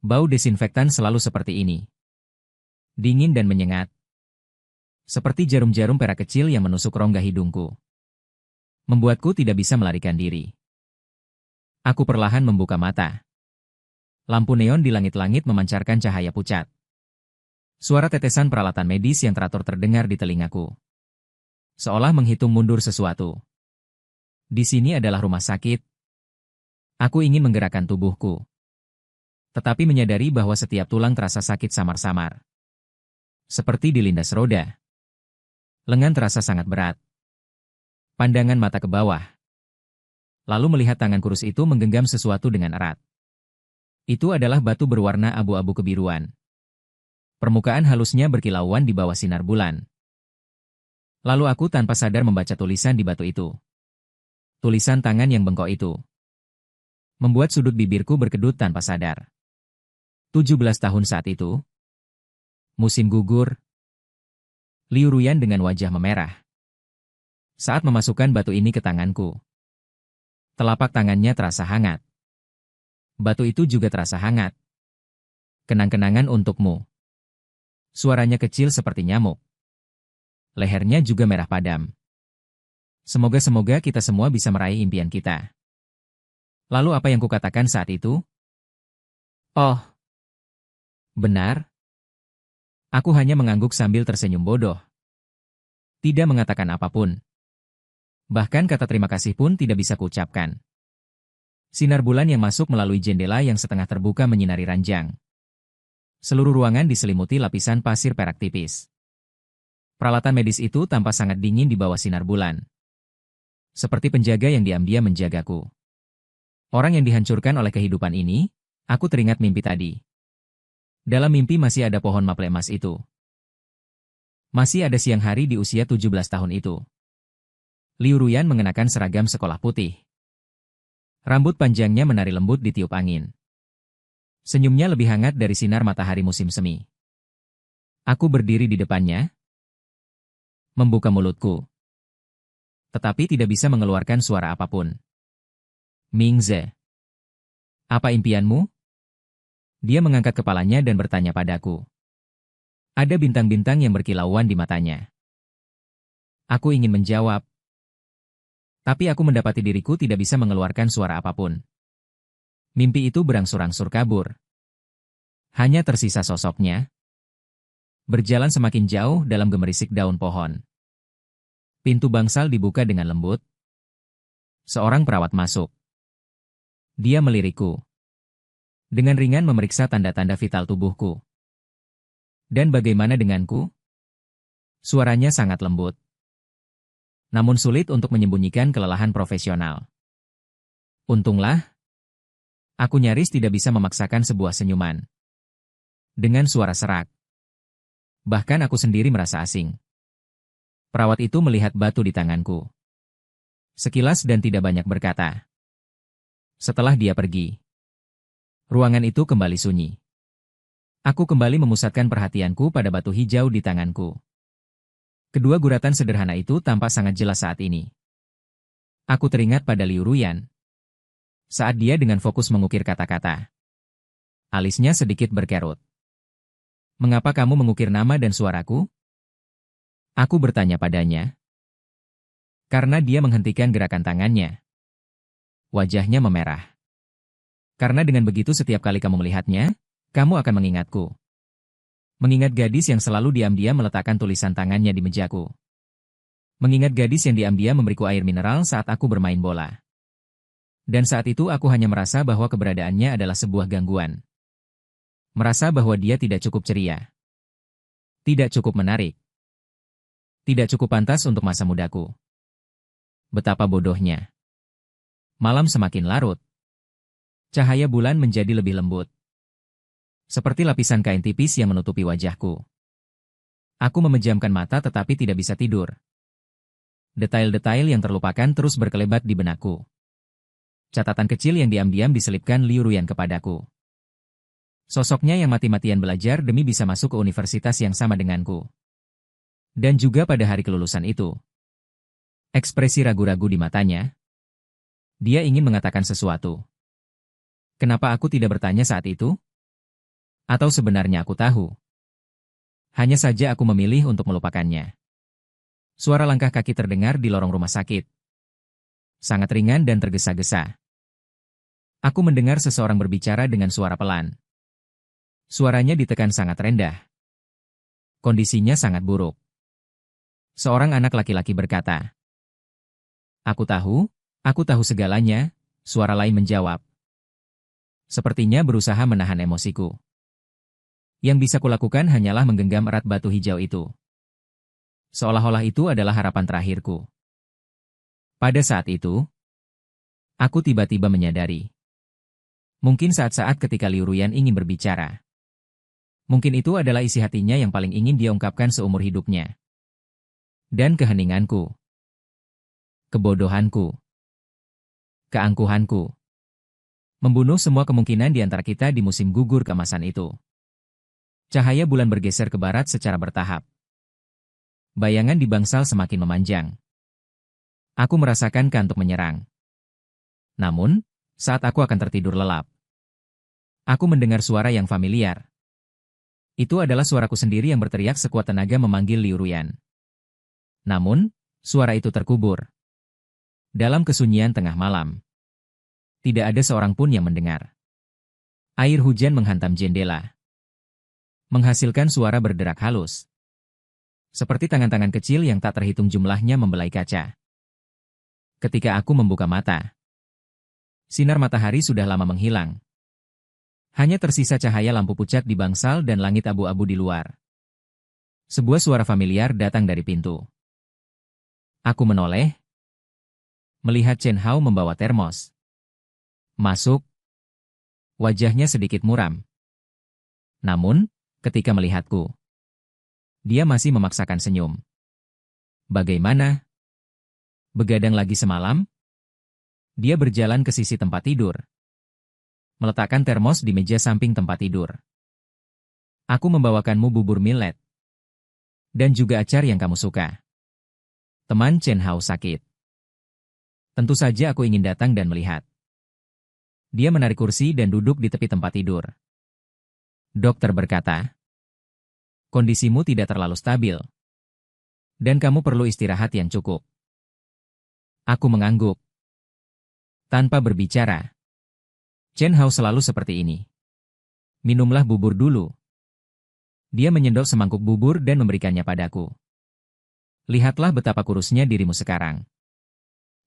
Bau desinfektan selalu seperti ini. Dingin dan menyengat. Seperti jarum-jarum perak kecil yang menusuk rongga hidungku. Membuatku tidak bisa melarikan diri. Aku perlahan membuka mata. Lampu neon di langit-langit memancarkan cahaya pucat. Suara tetesan peralatan medis yang teratur terdengar di telingaku. Seolah menghitung mundur sesuatu. Di sini adalah rumah sakit. Aku ingin menggerakkan tubuhku. Tetapi menyadari bahwa setiap tulang terasa sakit samar-samar. Seperti dilindas roda. Lengan terasa sangat berat. Pandangan mata ke bawah. Lalu melihat tangan kurus itu menggenggam sesuatu dengan erat. Itu adalah batu berwarna abu-abu kebiruan. Permukaan halusnya berkilauan di bawah sinar bulan. Lalu aku tanpa sadar membaca tulisan di batu itu. Tulisan tangan yang bengkok itu. Membuat sudut bibirku berkedut tanpa sadar. 17 tahun saat itu. Musim gugur. Liu Ruyan dengan wajah memerah. Saat memasukkan batu ini ke tanganku. Telapak tangannya terasa hangat. Batu itu juga terasa hangat. Kenang-kenangan untukmu. Suaranya kecil seperti nyamuk. Lehernya juga merah padam. Semoga kita semua bisa meraih impian kita. Lalu apa yang kukatakan saat itu? Oh. Benar? Aku hanya mengangguk sambil tersenyum bodoh. Tidak mengatakan apapun. Bahkan kata terima kasih pun tidak bisa kuucapkan. Sinar bulan yang masuk melalui jendela yang setengah terbuka menyinari ranjang. Seluruh ruangan diselimuti lapisan pasir perak tipis. Peralatan medis itu tampak sangat dingin di bawah sinar bulan. Seperti penjaga yang diam-diam menjagaku. Orang yang dihancurkan oleh kehidupan ini, aku teringat mimpi tadi. Dalam mimpi masih ada pohon maple emas itu. Masih ada siang hari di usia 17 tahun itu. Liu Ruyan mengenakan seragam sekolah putih. Rambut panjangnya menari lembut di tiup angin. Senyumnya lebih hangat dari sinar matahari musim semi. Aku berdiri di depannya, membuka mulutku. Tetapi tidak bisa mengeluarkan suara apapun. Mingze. Apa impianmu? Dia mengangkat kepalanya dan bertanya padaku. Ada bintang-bintang yang berkilauan di matanya. Aku ingin menjawab. Tapi aku mendapati diriku tidak bisa mengeluarkan suara apapun. Mimpi itu berangsur-angsur kabur. Hanya tersisa sosoknya. Berjalan semakin jauh dalam gemerisik daun pohon. Pintu bangsal dibuka dengan lembut. Seorang perawat masuk. Dia melirikku. Dengan ringan memeriksa tanda-tanda vital tubuhku. Dan bagaimana denganku? Suaranya sangat lembut. Namun sulit untuk menyembunyikan kelelahan profesional. Untunglah, aku nyaris tidak bisa memaksakan sebuah senyuman. Dengan suara serak. Bahkan aku sendiri merasa asing. Perawat itu melihat batu di tanganku. Sekilas dan tidak banyak berkata. Setelah dia pergi, ruangan itu kembali sunyi. Aku kembali memusatkan perhatianku pada batu hijau di tanganku. Kedua guratan sederhana itu tampak sangat jelas saat ini. Aku teringat pada Liu Ruyan. Saat dia dengan fokus mengukir kata-kata. Alisnya sedikit berkerut. Mengapa kamu mengukir nama dan suaraku? Aku bertanya padanya. Karena dia menghentikan gerakan tangannya. Wajahnya memerah. Karena dengan begitu setiap kali kamu melihatnya, kamu akan mengingatku. Mengingat gadis yang selalu diam-diam meletakkan tulisan tangannya di mejaku. Mengingat gadis yang diam-diam memberiku air mineral saat aku bermain bola. Dan saat itu aku hanya merasa bahwa keberadaannya adalah sebuah gangguan. Merasa bahwa dia tidak cukup ceria. Tidak cukup menarik. Tidak cukup pantas untuk masa mudaku. Betapa bodohnya. Malam semakin larut. Cahaya bulan menjadi lebih lembut. Seperti lapisan kain tipis yang menutupi wajahku. Aku memejamkan mata tetapi tidak bisa tidur. Detail-detail yang terlupakan terus berkelebat di benakku. Catatan kecil yang diam-diam diselipkan Liu Ruyan kepadaku. Sosoknya yang mati-matian belajar demi bisa masuk ke universitas yang sama denganku. Dan juga pada hari kelulusan itu. Ekspresi ragu-ragu di matanya. Dia ingin mengatakan sesuatu. Kenapa aku tidak bertanya saat itu? Atau sebenarnya aku tahu. Hanya saja aku memilih untuk melupakannya. Suara langkah kaki terdengar di lorong rumah sakit. Sangat ringan dan tergesa-gesa. Aku mendengar seseorang berbicara dengan suara pelan. Suaranya ditekan sangat rendah. Kondisinya sangat buruk. Seorang anak laki-laki berkata, aku tahu segalanya, suara lain menjawab. Sepertinya berusaha menahan emosiku. Yang bisa kulakukan hanyalah menggenggam erat batu hijau itu. Seolah-olah itu adalah harapan terakhirku. Pada saat itu, aku tiba-tiba menyadari. Mungkin saat-saat ketika Liu Ruyan ingin berbicara. Mungkin itu adalah isi hatinya yang paling ingin dia ungkapkan seumur hidupnya. Dan keheninganku. Kebodohanku. Keangkuhanku. Membunuh semua kemungkinan di antara kita di musim gugur keemasan itu. Cahaya bulan bergeser ke barat secara bertahap. Bayangan di bangsal semakin memanjang. Aku merasakan kantuk menyerang. Namun, saat aku akan tertidur lelap, aku mendengar suara yang familiar. Itu adalah suaraku sendiri yang berteriak sekuat tenaga memanggil Liu Ruyan. Namun, suara itu terkubur. Dalam kesunyian tengah malam. Tidak ada seorang pun yang mendengar. Air hujan menghantam jendela. Menghasilkan suara berderak halus. Seperti tangan-tangan kecil yang tak terhitung jumlahnya membelai kaca. Ketika aku membuka mata, sinar matahari sudah lama menghilang. Hanya tersisa cahaya lampu pucat di bangsal dan langit abu-abu di luar. Sebuah suara familiar datang dari pintu. Aku menoleh, melihat Chen Hao membawa termos. Masuk. Wajahnya sedikit muram. Namun, ketika melihatku, dia masih memaksakan senyum. Bagaimana? Begadang lagi semalam? Dia berjalan ke sisi tempat tidur. Meletakkan termos di meja samping tempat tidur. Aku membawakanmu bubur millet. Dan juga acar yang kamu suka. Teman Chen Hao sakit. Tentu saja aku ingin datang dan melihat. Dia menarik kursi dan duduk di tepi tempat tidur. Dokter berkata, kondisimu tidak terlalu stabil. Dan kamu perlu istirahat yang cukup. Aku mengangguk. Tanpa berbicara. Chen Hao selalu seperti ini. Minumlah bubur dulu. Dia menyendok semangkuk bubur dan memberikannya padaku. Lihatlah betapa kurusnya dirimu sekarang.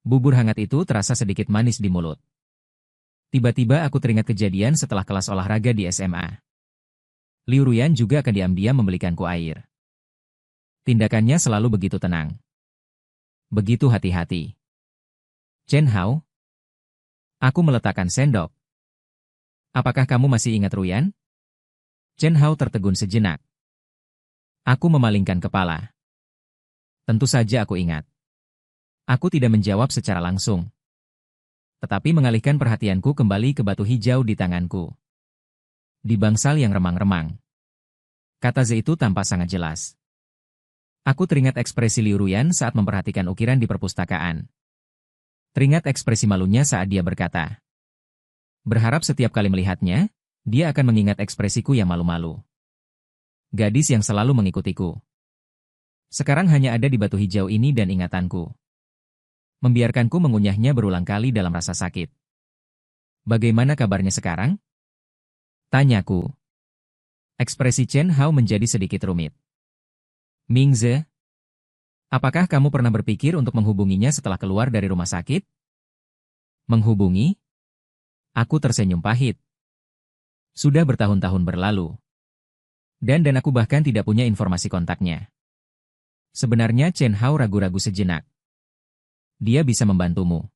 Bubur hangat itu terasa sedikit manis di mulut. Tiba-tiba aku teringat kejadian setelah kelas olahraga di SMA. Liu Ruyan juga akan diam-diam membelikanku air. Tindakannya selalu begitu tenang. Begitu hati-hati. Chen Hao? Aku meletakkan sendok. Apakah kamu masih ingat Ruyan? Chen Hao tertegun sejenak. Aku memalingkan kepala. Tentu saja aku ingat. Aku tidak menjawab secara langsung. Tetapi mengalihkan perhatianku kembali ke batu hijau di tanganku. Di bangsal yang remang-remang. Kata Z itu tampak sangat jelas. Aku teringat ekspresi Liu Ruyan saat memperhatikan ukiran di perpustakaan. Teringat ekspresi malunya saat dia berkata. Berharap setiap kali melihatnya, dia akan mengingat ekspresiku yang malu-malu. Gadis yang selalu mengikutiku. Sekarang hanya ada di batu hijau ini dan ingatanku. Membiarkanku mengunyahnya berulang kali dalam rasa sakit. Bagaimana kabarnya sekarang? Tanyaku. Ekspresi Chen Hao menjadi sedikit rumit. Mingze, apakah kamu pernah berpikir untuk menghubunginya setelah keluar dari rumah sakit? Menghubungi? Aku tersenyum pahit. Sudah bertahun-tahun berlalu. Dan aku bahkan tidak punya informasi kontaknya. Sebenarnya Chen Hao ragu-ragu sejenak. Dia bisa membantumu.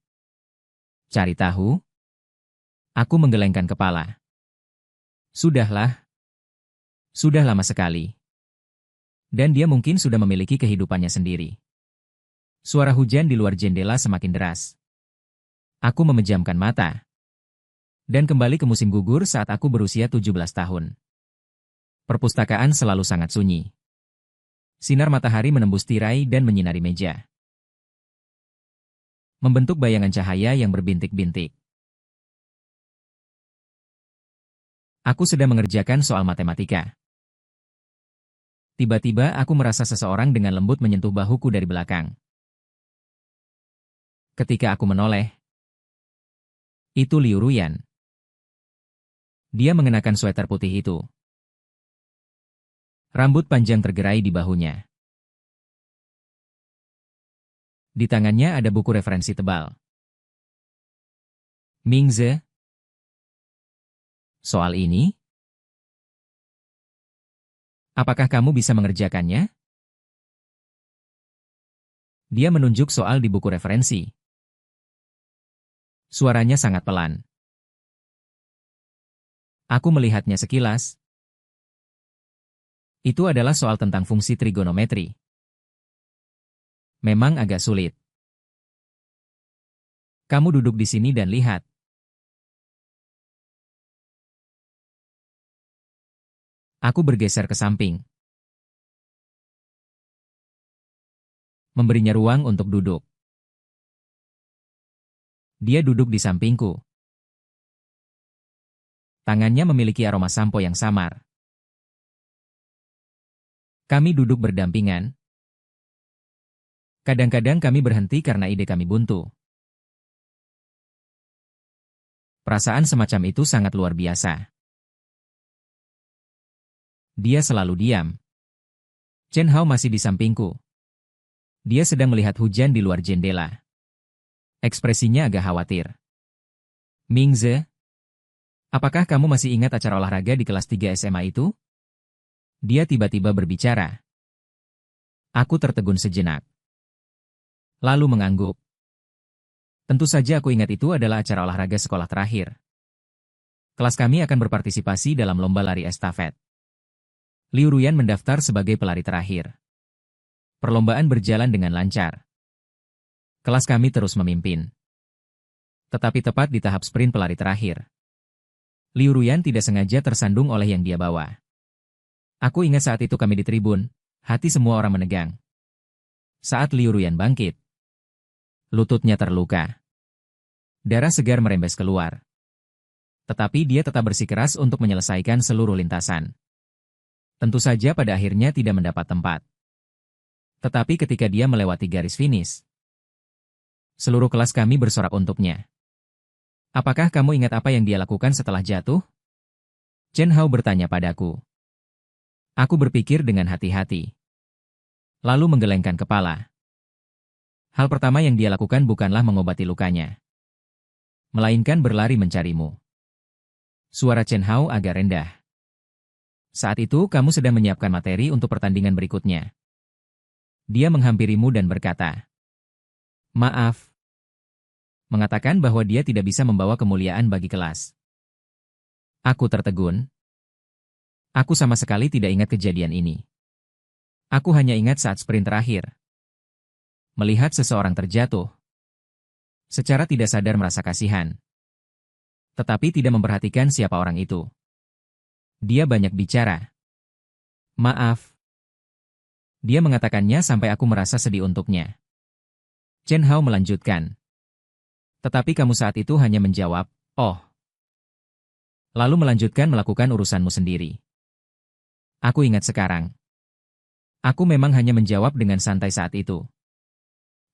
Cari tahu? Aku menggelengkan kepala. Sudahlah. Sudah lama sekali. Dan dia mungkin sudah memiliki kehidupannya sendiri. Suara hujan di luar jendela semakin deras. Aku memejamkan mata. Dan kembali ke musim gugur saat aku berusia 17 tahun. Perpustakaan selalu sangat sunyi. Sinar matahari menembus tirai dan menyinari meja. Membentuk bayangan cahaya yang berbintik-bintik. Aku sedang mengerjakan soal matematika. Tiba-tiba aku merasa seseorang dengan lembut menyentuh bahuku dari belakang. Ketika aku menoleh, itu Liu Ruyan. Dia mengenakan sweater putih itu. Rambut panjang tergerai di bahunya. Di tangannya ada buku referensi tebal. Mingze, soal ini? Apakah kamu bisa mengerjakannya? Dia menunjuk soal di buku referensi. Suaranya sangat pelan. Aku melihatnya sekilas. Itu adalah soal tentang fungsi trigonometri. Memang agak sulit. Kamu duduk di sini dan lihat. Aku bergeser ke samping. Memberinya ruang untuk duduk. Dia duduk di sampingku. Tangannya memiliki aroma sampo yang samar. Kami duduk berdampingan. Kadang-kadang kami berhenti karena ide kami buntu. Perasaan semacam itu sangat luar biasa. Dia selalu diam. Chen Hao masih di sampingku. Dia sedang melihat hujan di luar jendela. Ekspresinya agak khawatir. Mingze, apakah kamu masih ingat acara olahraga di kelas 3 SMA itu? Dia tiba-tiba berbicara. Aku tertegun sejenak. Lalu mengangguk. Tentu saja aku ingat itu adalah acara olahraga sekolah terakhir. Kelas kami akan berpartisipasi dalam lomba lari estafet. Liu Ruyan mendaftar sebagai pelari terakhir. Perlombaan berjalan dengan lancar. Kelas kami terus memimpin. Tetapi tepat di tahap sprint pelari terakhir, Liu Ruyan tidak sengaja tersandung oleh yang dia bawa. Aku ingat saat itu kami di tribun, hati semua orang menegang. Saat Liu Ruyan bangkit, lututnya terluka. Darah segar merembes keluar. Tetapi dia tetap bersikeras untuk menyelesaikan seluruh lintasan. Tentu saja pada akhirnya tidak mendapat tempat. Tetapi ketika dia melewati garis finish, seluruh kelas kami bersorak untuknya. Apakah kamu ingat apa yang dia lakukan setelah jatuh? Chen Hao bertanya padaku. Aku berpikir dengan hati-hati. Lalu menggelengkan kepala. Hal pertama yang dia lakukan bukanlah mengobati lukanya, melainkan berlari mencarimu. Suara Chen Hao agak rendah. Saat itu kamu sedang menyiapkan materi untuk pertandingan berikutnya. Dia menghampirimu dan berkata, "Maaf." Mengatakan bahwa dia tidak bisa membawa kemuliaan bagi kelas. Aku tertegun. Aku sama sekali tidak ingat kejadian ini. Aku hanya ingat saat sprint terakhir. Melihat seseorang terjatuh. Secara tidak sadar merasa kasihan. Tetapi tidak memperhatikan siapa orang itu. Dia banyak bicara. Maaf. Dia mengatakannya sampai aku merasa sedih untuknya. Chen Hao melanjutkan. Tetapi kamu saat itu hanya menjawab, "Oh." Lalu melanjutkan melakukan urusanmu sendiri. Aku ingat sekarang. Aku memang hanya menjawab dengan santai saat itu.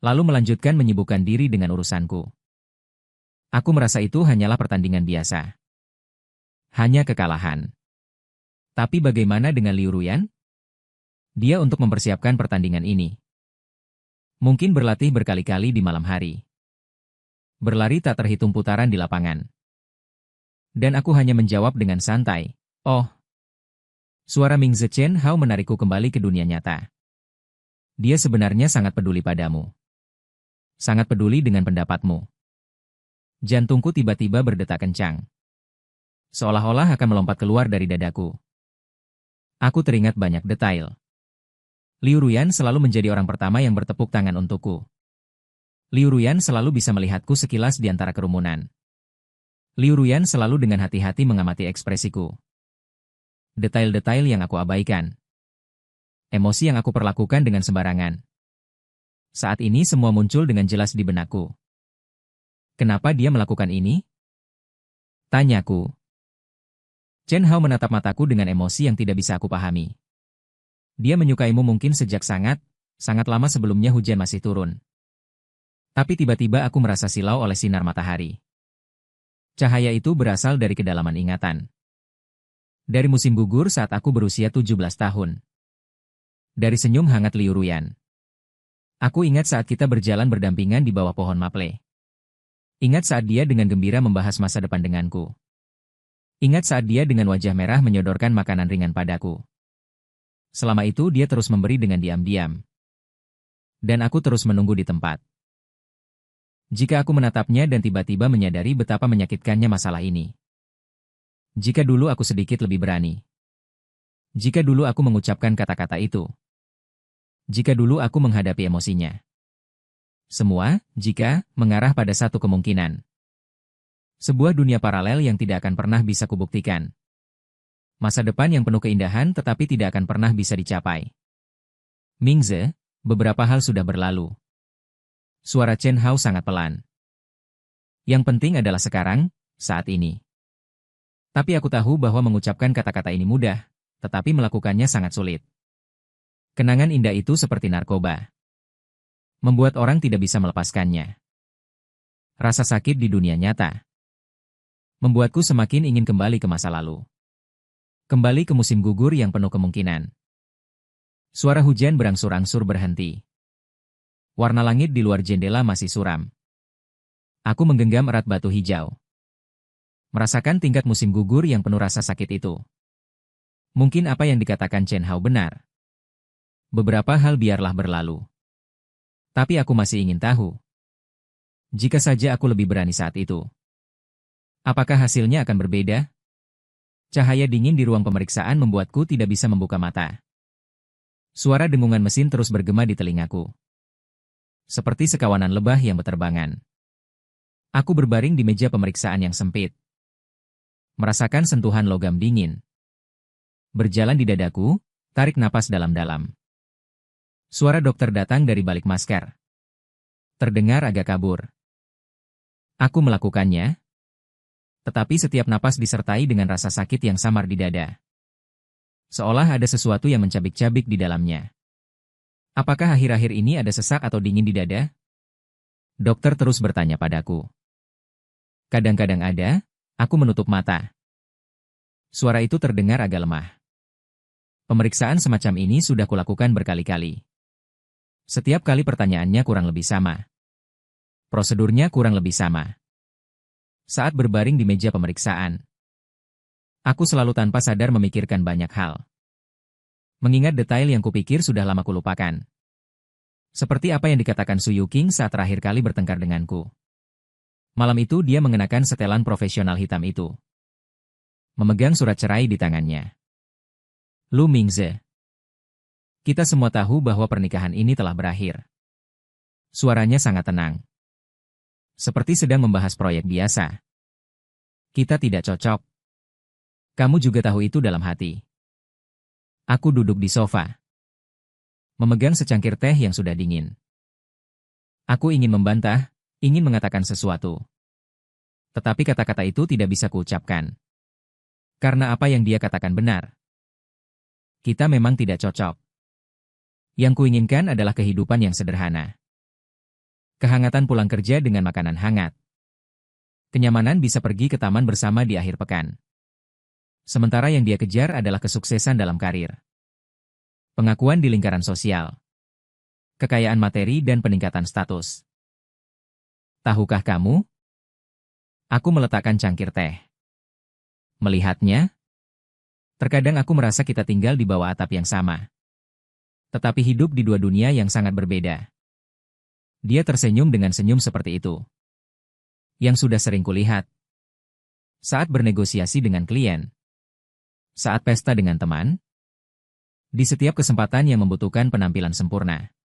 Lalu melanjutkan menyibukkan diri dengan urusanku. Aku merasa itu hanyalah pertandingan biasa. Hanya kekalahan. Tapi bagaimana dengan Liu Ruyan? Dia untuk mempersiapkan pertandingan ini. Mungkin berlatih berkali-kali di malam hari. Berlari tak terhitung putaran di lapangan. Dan aku hanya menjawab dengan santai, "Oh." Suara Mingze Chen Hao menarikku kembali ke dunia nyata. Dia sebenarnya sangat peduli padamu. Sangat peduli dengan pendapatmu. Jantungku tiba-tiba berdetak kencang. Seolah-olah akan melompat keluar dari dadaku. Aku teringat banyak detail. Liu Ruyan selalu menjadi orang pertama yang bertepuk tangan untukku. Liu Ruyan selalu bisa melihatku sekilas di antara kerumunan. Liu Ruyan selalu dengan hati-hati mengamati ekspresiku. Detail-detail yang aku abaikan. Emosi yang aku perlakukan dengan sembarangan. Saat ini semua muncul dengan jelas di benakku. Kenapa dia melakukan ini? Tanyaku. Chen Hao menatap mataku dengan emosi yang tidak bisa aku pahami. Dia menyukaimu mungkin sejak sangat lama sebelumnya hujan masih turun. Tapi tiba-tiba aku merasa silau oleh sinar matahari. Cahaya itu berasal dari kedalaman ingatan. Dari musim gugur saat aku berusia 17 tahun. Dari senyum hangat Liu Ruyan. Aku ingat saat kita berjalan berdampingan di bawah pohon maple. Ingat saat dia dengan gembira membahas masa depan denganku. Ingat saat dia dengan wajah merah menyodorkan makanan ringan padaku. Selama itu dia terus memberi dengan diam-diam. Dan aku terus menunggu di tempat. Jika aku menatapnya dan tiba-tiba menyadari betapa menyakitkannya masalah ini. Jika dulu aku sedikit lebih berani. Jika dulu aku mengucapkan kata-kata itu. Jika dulu aku menghadapi emosinya. Semua, jika, mengarah pada satu kemungkinan. Sebuah dunia paralel yang tidak akan pernah bisa kubuktikan. Masa depan yang penuh keindahan tetapi tidak akan pernah bisa dicapai. Mingze, beberapa hal sudah berlalu. Suara Chen Hao sangat pelan. Yang penting adalah sekarang, saat ini. Tapi aku tahu bahwa mengucapkan kata-kata ini mudah, tetapi melakukannya sangat sulit. Kenangan indah itu seperti narkoba. Membuat orang tidak bisa melepaskannya. Rasa sakit di dunia nyata. Membuatku semakin ingin kembali ke masa lalu. Kembali ke musim gugur yang penuh kemungkinan. Suara hujan berangsur-angsur berhenti. Warna langit di luar jendela masih suram. Aku menggenggam erat batu hijau. Merasakan tingkat musim gugur yang penuh rasa sakit itu. Mungkin apa yang dikatakan Chen Hao benar. Beberapa hal biarlah berlalu. Tapi aku masih ingin tahu. Jika saja aku lebih berani saat itu. Apakah hasilnya akan berbeda? Cahaya dingin di ruang pemeriksaan membuatku tidak bisa membuka mata. Suara dengungan mesin terus bergema di telingaku. Seperti sekawanan lebah yang berterbangan. Aku berbaring di meja pemeriksaan yang sempit. Merasakan sentuhan logam dingin. Berjalan di dadaku, tarik napas dalam-dalam. Suara dokter datang dari balik masker. Terdengar agak kabur. Aku melakukannya. Tetapi setiap napas disertai dengan rasa sakit yang samar di dada. Seolah ada sesuatu yang mencabik-cabik di dalamnya. Apakah akhir-akhir ini ada sesak atau dingin di dada? Dokter terus bertanya padaku. Kadang-kadang ada, aku menutup mata. Suara itu terdengar agak lemah. Pemeriksaan semacam ini sudah kulakukan berkali-kali. Setiap kali pertanyaannya kurang lebih sama. Prosedurnya kurang lebih sama. Saat berbaring di meja pemeriksaan, aku selalu tanpa sadar memikirkan banyak hal. Mengingat detail yang kupikir sudah lama kulupakan. Seperti apa yang dikatakan Su Yuqing saat terakhir kali bertengkar denganku. Malam itu dia mengenakan setelan profesional hitam itu. Memegang surat cerai di tangannya. Lu Mingze. Kita semua tahu bahwa pernikahan ini telah berakhir. Suaranya sangat tenang. Seperti sedang membahas proyek biasa. Kita tidak cocok. Kamu juga tahu itu dalam hati. Aku duduk di sofa. Memegang secangkir teh yang sudah dingin. Aku ingin membantah, ingin mengatakan sesuatu. Tetapi kata-kata itu tidak bisa kuucapkan. Karena apa yang dia katakan benar. Kita memang tidak cocok. Yang kuinginkan adalah kehidupan yang sederhana. Kehangatan pulang kerja dengan makanan hangat. Kenyamanan bisa pergi ke taman bersama di akhir pekan. Sementara yang dia kejar adalah kesuksesan dalam karir. Pengakuan di lingkaran sosial. Kekayaan materi dan peningkatan status. Tahukah kamu? Aku meletakkan cangkir teh. Melihatnya, terkadang aku merasa kita tinggal di bawah atap yang sama. Tetapi hidup di dua dunia yang sangat berbeda. Dia tersenyum dengan senyum seperti itu. Yang sudah sering kulihat. Saat bernegosiasi dengan klien. Saat pesta dengan teman. Di setiap kesempatan yang membutuhkan penampilan sempurna.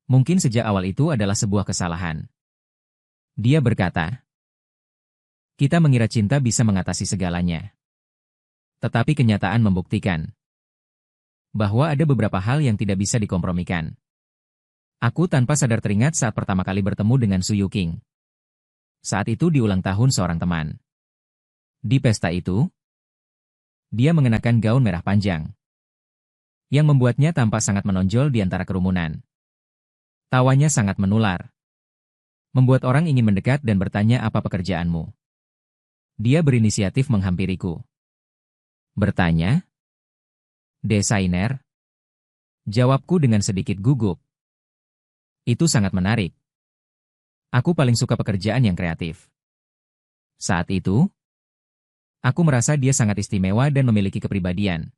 Mungkin sejak awal itu adalah sebuah kesalahan. Dia berkata, kita mengira cinta bisa mengatasi segalanya. Tetapi kenyataan membuktikan bahwa ada beberapa hal yang tidak bisa dikompromikan. Aku tanpa sadar teringat saat pertama kali bertemu dengan Su Yuqing. Saat itu di ulang tahun seorang teman. Di pesta itu, Dia mengenakan gaun merah panjang, yang membuatnya tampak sangat menonjol di antara kerumunan. Tawanya sangat menular, membuat orang ingin mendekat dan bertanya apa pekerjaanmu. Dia berinisiatif menghampiriku. Bertanya, "Desainer?" Jawabku dengan sedikit gugup. Itu sangat menarik. Aku paling suka pekerjaan yang kreatif. Saat itu, aku merasa dia sangat istimewa dan memiliki kepribadian.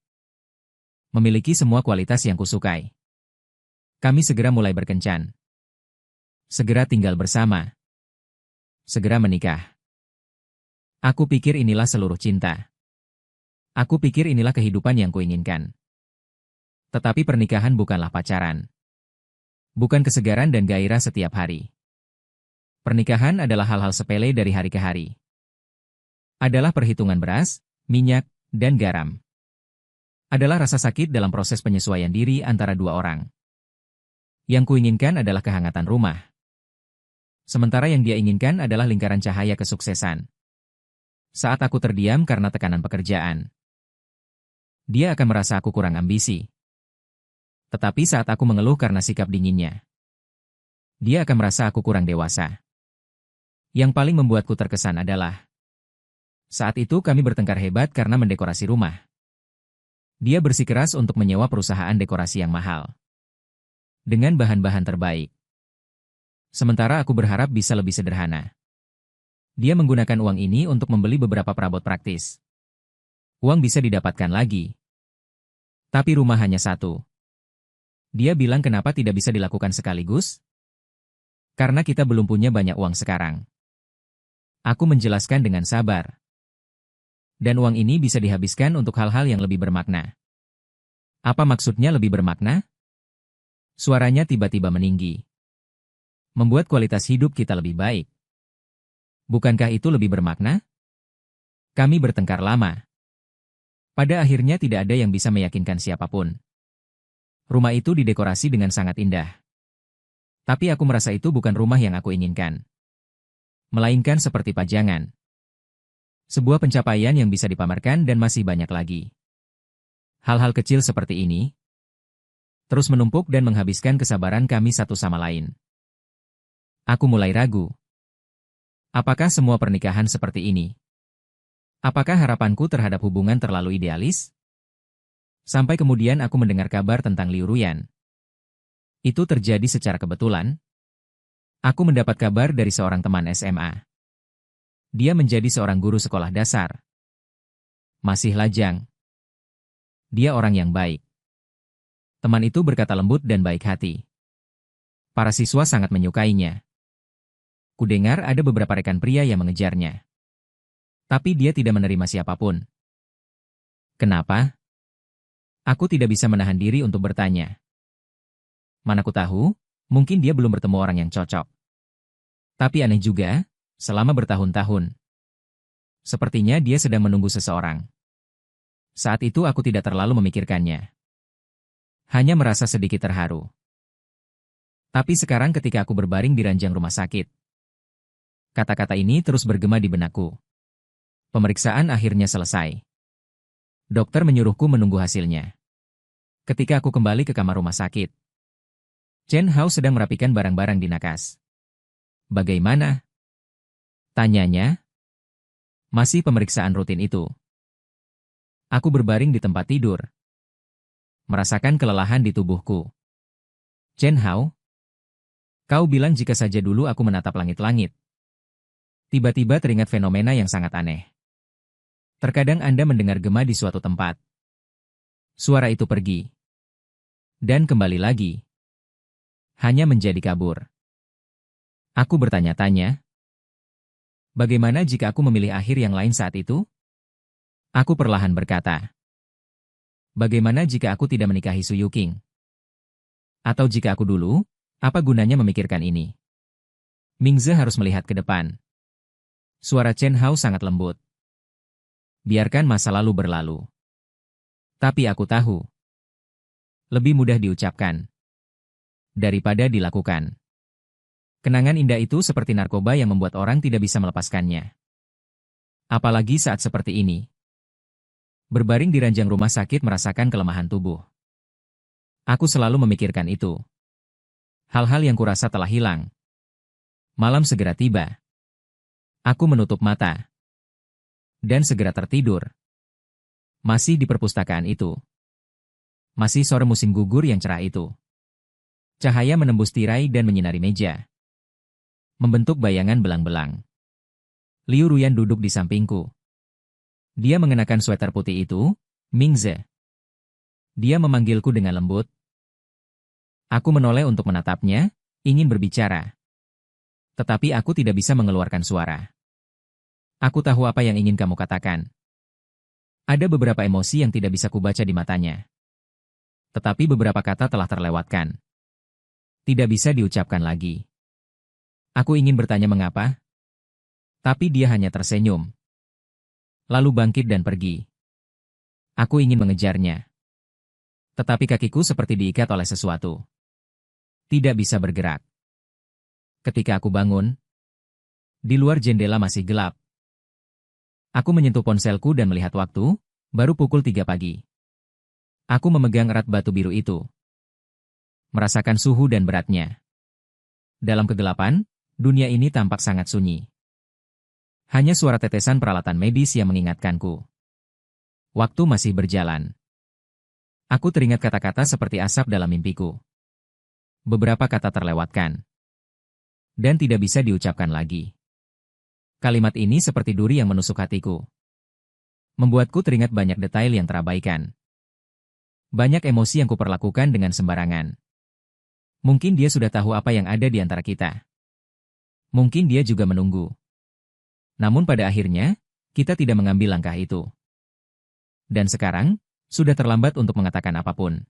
Memiliki semua kualitas yang kusukai. Kami segera mulai berkencan. Segera tinggal bersama. Segera menikah. Aku pikir inilah seluruh cinta. Aku pikir inilah kehidupan yang kuinginkan. Tetapi pernikahan bukanlah pacaran. Bukan kesegaran dan gairah setiap hari. Pernikahan adalah hal-hal sepele dari hari ke hari. Adalah perhitungan beras, minyak, dan garam. Adalah rasa sakit dalam proses penyesuaian diri antara dua orang. Yang kuinginkan adalah kehangatan rumah. Sementara yang dia inginkan adalah lingkaran cahaya kesuksesan. Saat aku terdiam karena tekanan pekerjaan, dia akan merasa aku kurang ambisi. Tetapi saat aku mengeluh karena sikap dinginnya, dia akan merasa aku kurang dewasa. Yang paling membuatku terkesan adalah, saat itu kami bertengkar hebat karena mendekorasi rumah. Dia bersikeras untuk menyewa perusahaan dekorasi yang mahal, dengan bahan-bahan terbaik. Sementara aku berharap bisa lebih sederhana. Dia menggunakan uang ini untuk membeli beberapa perabot praktis. Uang bisa didapatkan lagi. Tapi rumah hanya satu. Dia bilang kenapa tidak bisa dilakukan sekaligus? Karena kita belum punya banyak uang sekarang. Aku menjelaskan dengan sabar. Dan uang ini bisa dihabiskan untuk hal-hal yang lebih bermakna. Apa maksudnya lebih bermakna? Suaranya tiba-tiba meninggi. Membuat kualitas hidup kita lebih baik. Bukankah itu lebih bermakna? Kami bertengkar lama. Pada akhirnya tidak ada yang bisa meyakinkan siapapun. Rumah itu didekorasi dengan sangat indah. Tapi aku merasa itu bukan rumah yang aku inginkan. Melainkan seperti pajangan. Sebuah pencapaian yang bisa dipamerkan dan masih banyak lagi. Hal-hal kecil seperti ini terus menumpuk dan menghabiskan kesabaran kami satu sama lain. Aku mulai ragu. Apakah semua pernikahan seperti ini? Apakah harapanku terhadap hubungan terlalu idealis? Sampai kemudian aku mendengar kabar tentang Liu Ruyan. Itu terjadi secara kebetulan. Aku mendapat kabar dari seorang teman SMA. Dia menjadi seorang guru sekolah dasar. Masih lajang. Dia orang yang baik. Teman itu berkata lembut dan baik hati. Para siswa sangat menyukainya. Kudengar ada beberapa rekan pria yang mengejarnya. Tapi dia tidak menerima siapapun. Kenapa? Aku tidak bisa menahan diri untuk bertanya. Mana ku tahu, mungkin dia belum bertemu orang yang cocok. Tapi aneh juga, selama bertahun-tahun. Sepertinya dia sedang menunggu seseorang. Saat itu aku tidak terlalu memikirkannya. Hanya merasa sedikit terharu. Tapi sekarang ketika aku berbaring di ranjang rumah sakit, kata-kata ini terus bergema di benakku. Pemeriksaan akhirnya selesai. Dokter menyuruhku menunggu hasilnya. Ketika aku kembali ke kamar rumah sakit, Chen Hao sedang merapikan barang-barang di nakas. Bagaimana? Tanyanya. Masih pemeriksaan rutin itu. Aku berbaring di tempat tidur. Merasakan kelelahan di tubuhku. Chen Hao, kau bilang jika saja dulu aku menatap langit-langit. Tiba-tiba teringat fenomena yang sangat aneh. Terkadang Anda mendengar gema di suatu tempat. Suara itu pergi. Dan kembali lagi. Hanya menjadi kabur. Aku bertanya-tanya. Bagaimana jika aku memilih akhir yang lain saat itu? Aku perlahan berkata. Bagaimana jika aku tidak menikahi Su Yuking? Atau jika aku dulu, apa gunanya memikirkan ini? Mingze harus melihat ke depan. Suara Chen Hao sangat lembut. Biarkan masa lalu berlalu. Tapi aku tahu. Lebih mudah diucapkan daripada dilakukan. Kenangan indah itu seperti narkoba yang membuat orang tidak bisa melepaskannya. Apalagi saat seperti ini. Berbaring di ranjang rumah sakit merasakan kelemahan tubuh. Aku selalu memikirkan itu. Hal-hal yang kurasa telah hilang. Malam segera tiba. Aku menutup mata. Dan segera tertidur. Masih di perpustakaan itu. Masih sore musim gugur yang cerah itu. Cahaya menembus tirai dan menyinari meja. Membentuk bayangan belang-belang. Liu Ruyan duduk di sampingku. Dia mengenakan sweater putih itu, Mingze. Dia memanggilku dengan lembut. Aku menoleh untuk menatapnya, ingin berbicara. Tetapi aku tidak bisa mengeluarkan suara. Aku tahu apa yang ingin kamu katakan. Ada beberapa emosi yang tidak bisa kubaca di matanya. Tetapi beberapa kata telah terlewatkan. Tidak bisa diucapkan lagi. Aku ingin bertanya mengapa. Tapi dia hanya tersenyum. Lalu bangkit dan pergi. Aku ingin mengejarnya. Tetapi kakiku seperti diikat oleh sesuatu. Tidak bisa bergerak. Ketika aku bangun, di luar jendela masih gelap. Aku menyentuh ponselku dan melihat waktu, baru pukul 3 pagi. Aku memegang erat batu biru itu. Merasakan suhu dan beratnya. Dalam kegelapan, dunia ini tampak sangat sunyi. Hanya suara tetesan peralatan medis yang mengingatkanku. Waktu masih berjalan. Aku teringat kata-kata seperti asap dalam mimpiku. Beberapa kata terlewatkan. Dan tidak bisa diucapkan lagi. Kalimat ini seperti duri yang menusuk hatiku. Membuatku teringat banyak detail yang terabaikan. Banyak emosi yang kuperlakukan dengan sembarangan. Mungkin dia sudah tahu apa yang ada di antara kita. Mungkin dia juga menunggu. Namun pada akhirnya, kita tidak mengambil langkah itu. Dan sekarang, sudah terlambat untuk mengatakan apapun.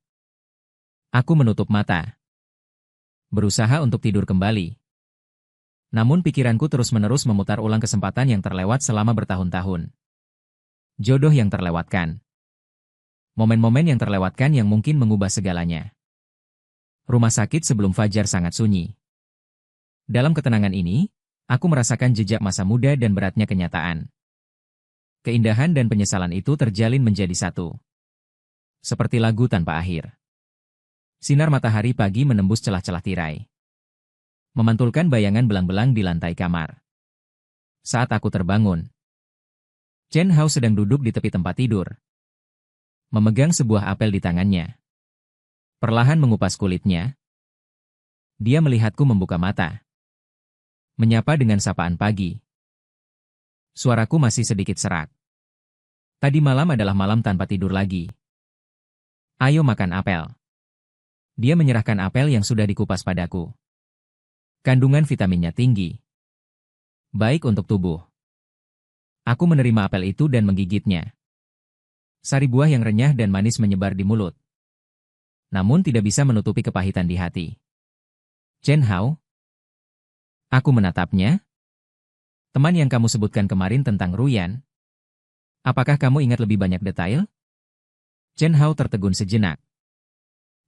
Aku menutup mata. Berusaha untuk tidur kembali. Namun pikiranku terus-menerus memutar ulang kesempatan yang terlewat selama bertahun-tahun. Jodoh yang terlewatkan. Momen-momen yang terlewatkan yang mungkin mengubah segalanya. Rumah sakit sebelum fajar sangat sunyi. Dalam ketenangan ini, aku merasakan jejak masa muda dan beratnya kenyataan. Keindahan dan penyesalan itu terjalin menjadi satu. Seperti lagu tanpa akhir. Sinar matahari pagi menembus celah-celah tirai. Memantulkan bayangan belang-belang di lantai kamar. Saat aku terbangun, Chen Hao sedang duduk di tepi tempat tidur. Memegang sebuah apel di tangannya. Perlahan mengupas kulitnya. Dia melihatku membuka mata. Menyapa dengan sapaan pagi. Suaraku masih sedikit serak. Tadi malam adalah malam tanpa tidur lagi. Ayo makan apel. Dia menyerahkan apel yang sudah dikupas padaku. Kandungan vitaminnya tinggi. Baik untuk tubuh. Aku menerima apel itu dan menggigitnya. Sari buah yang renyah dan manis menyebar di mulut. Namun tidak bisa menutupi kepahitan di hati. Chen Hao? Aku menatapnya. Teman yang kamu sebutkan kemarin tentang Ruyan. Apakah kamu ingat lebih banyak detail? Chen Hao tertegun sejenak.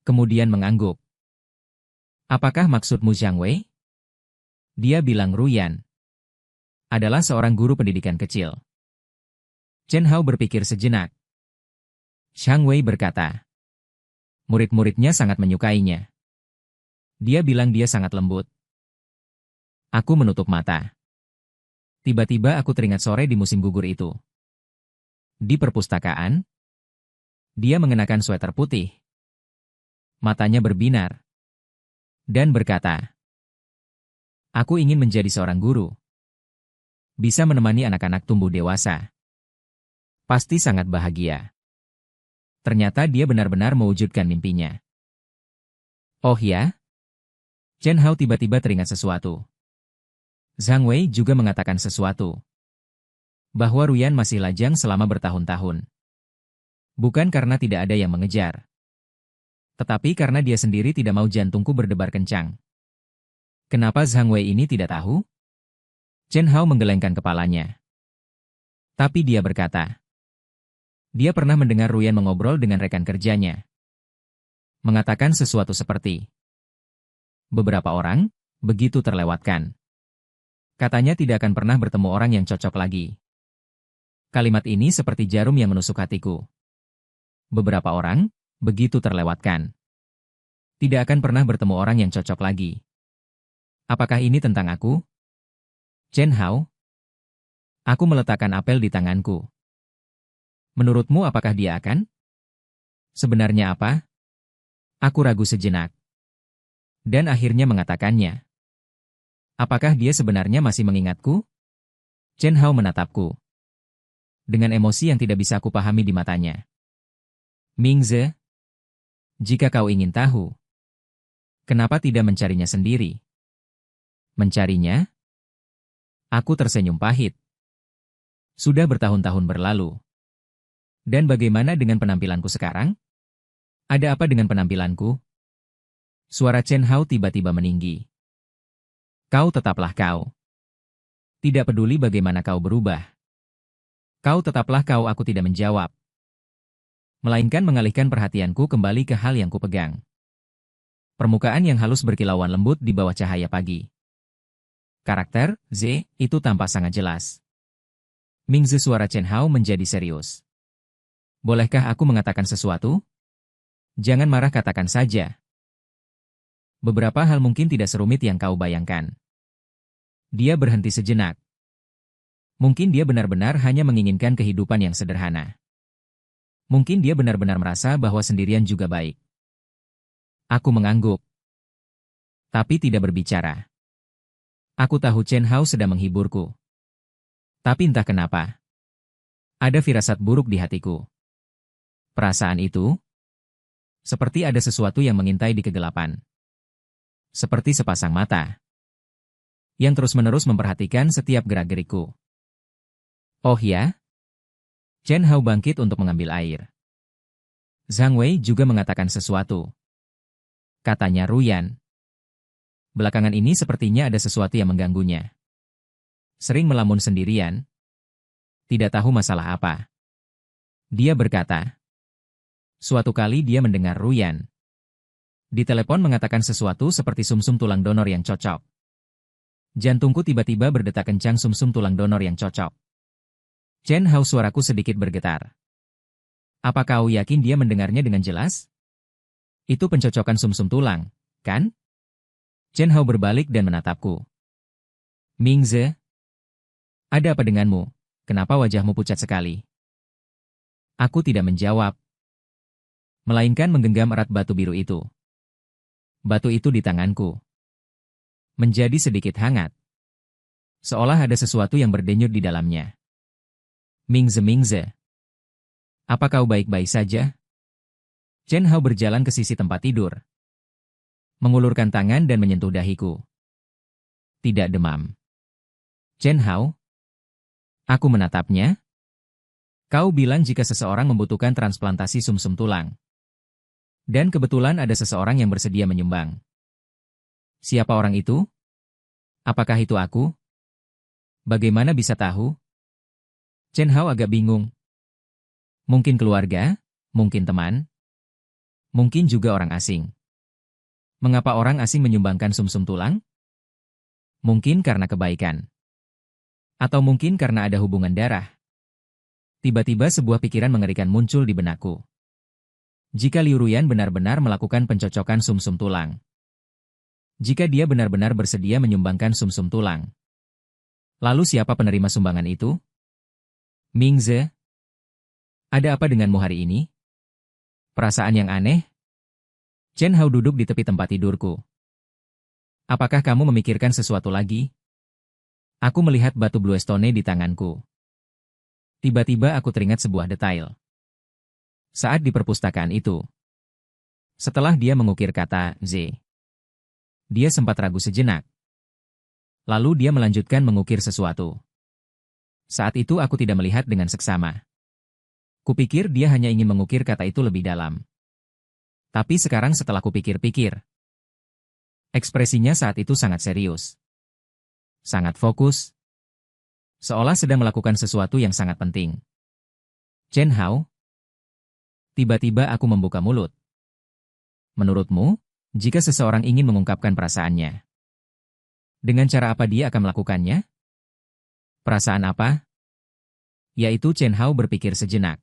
Kemudian mengangguk. Apakah maksudmu Zhang Wei? Dia bilang Ruyan adalah seorang guru pendidikan kecil. Chen Hao berpikir sejenak. Zhang Wei berkata, murid-muridnya sangat menyukainya. Dia bilang dia sangat lembut. Aku menutup mata. Tiba-tiba aku teringat sore di musim gugur itu. Di perpustakaan, dia mengenakan sweater putih. Matanya berbinar. Dan berkata, aku ingin menjadi seorang guru. Bisa menemani anak-anak tumbuh dewasa. Pasti sangat bahagia. Ternyata dia benar-benar mewujudkan mimpinya. Oh ya? Chen Hao tiba-tiba teringat sesuatu. Zhang Wei juga mengatakan sesuatu. Bahwa Ruyan masih lajang selama bertahun-tahun. Bukan karena tidak ada yang mengejar. Tetapi karena dia sendiri tidak mau jantungku berdebar kencang. Kenapa Zhang Wei ini tidak tahu? Chen Hao menggelengkan kepalanya. Tapi dia berkata. Dia pernah mendengar Ruyan mengobrol dengan rekan kerjanya. Mengatakan sesuatu seperti. Beberapa orang, begitu terlewatkan. Katanya tidak akan pernah bertemu orang yang cocok lagi. Kalimat ini seperti jarum yang menusuk hatiku. Beberapa orang, begitu terlewatkan. Tidak akan pernah bertemu orang yang cocok lagi. Apakah ini tentang aku? Chen Hao? Aku meletakkan apel di tanganku. Menurutmu apakah dia akan? Sebenarnya apa? Aku ragu sejenak. Dan akhirnya mengatakannya. Apakah dia sebenarnya masih mengingatku? Chen Hao menatapku. Dengan emosi yang tidak bisa aku pahami di matanya. Mingze, jika kau ingin tahu, kenapa tidak mencarinya sendiri? Mencarinya? Aku tersenyum pahit. Sudah bertahun-tahun berlalu. Dan bagaimana dengan penampilanku sekarang? Ada apa dengan penampilanku? Suara Chen Hao tiba-tiba meninggi. Kau tetaplah kau. Tidak peduli bagaimana kau berubah. Kau tetaplah kau, aku tidak menjawab. Melainkan mengalihkan perhatianku kembali ke hal yang kupegang. Permukaan yang halus berkilauan lembut di bawah cahaya pagi. Karakter, Z, itu tampak sangat jelas. Mingze, suara Chen Hao menjadi serius. Bolehkah aku mengatakan sesuatu? Jangan marah, katakan saja. Beberapa hal mungkin tidak serumit yang kau bayangkan. Dia berhenti sejenak. Mungkin dia benar-benar hanya menginginkan kehidupan yang sederhana. Mungkin dia benar-benar merasa bahwa sendirian juga baik. Aku mengangguk. Tapi tidak berbicara. Aku tahu Chen Hao sedang menghiburku. Tapi entah kenapa. Ada firasat buruk di hatiku. Perasaan itu, seperti ada sesuatu yang mengintai di kegelapan. Seperti sepasang mata yang terus-menerus memperhatikan setiap gerak-gerikku. Oh ya? Chen Hao bangkit untuk mengambil air. Zhang Wei juga mengatakan sesuatu. Katanya Ruyan. Belakangan ini sepertinya ada sesuatu yang mengganggunya. Sering melamun sendirian. Tidak tahu masalah apa. Dia berkata. Suatu kali dia mendengar Ruyan di telepon mengatakan sesuatu seperti sumsum tulang donor yang cocok. Jantungku tiba-tiba berdetak kencang, sumsum tulang donor yang cocok. Chen Hao, suaraku sedikit bergetar. Apa kau yakin dia mendengarnya dengan jelas? Itu pencocokan sumsum tulang, kan? Chen Hao berbalik dan menatapku. Mingze, ada apa denganmu? Kenapa wajahmu pucat sekali? Aku tidak menjawab. Melainkan menggenggam erat batu biru itu. Batu itu di tanganku. Menjadi sedikit hangat. Seolah ada sesuatu yang berdenyut di dalamnya. Mingze. Apa kau baik-baik saja? Chen Hao berjalan ke sisi tempat tidur. Mengulurkan tangan dan menyentuh dahiku. Tidak demam. Chen Hao? Aku menatapnya. Kau bilang jika seseorang membutuhkan transplantasi sumsum tulang. Dan kebetulan ada seseorang yang bersedia menyumbang. Siapa orang itu? Apakah itu aku? Bagaimana bisa tahu? Chen Hao agak bingung. Mungkin keluarga, mungkin teman, mungkin juga orang asing. Mengapa orang asing menyumbangkan sumsum tulang? Mungkin karena kebaikan. Atau mungkin karena ada hubungan darah. Tiba-tiba sebuah pikiran mengerikan muncul di benakku. Jika Liu Ruyan benar-benar melakukan pencocokan sumsum tulang. Jika dia benar-benar bersedia menyumbangkan sumsum tulang. Lalu siapa penerima sumbangan itu? Mingze, ada apa denganmu hari ini? Perasaan yang aneh? Chen Hao duduk di tepi tempat tidurku. Apakah kamu memikirkan sesuatu lagi? Aku melihat batu Blue Stone di tanganku. Tiba-tiba aku teringat sebuah detail. Saat di perpustakaan itu. Setelah dia mengukir kata Z. Dia sempat ragu sejenak. Lalu dia melanjutkan mengukir sesuatu. Saat itu aku tidak melihat dengan seksama. Kupikir dia hanya ingin mengukir kata itu lebih dalam. Tapi sekarang setelah kupikir-pikir, ekspresinya saat itu sangat serius. Sangat fokus. Seolah sedang melakukan sesuatu yang sangat penting. Chen Hao? Tiba-tiba aku membuka mulut. Menurutmu, jika seseorang ingin mengungkapkan perasaannya, dengan cara apa dia akan melakukannya? Perasaan apa? Yaitu Chen Hao berpikir sejenak.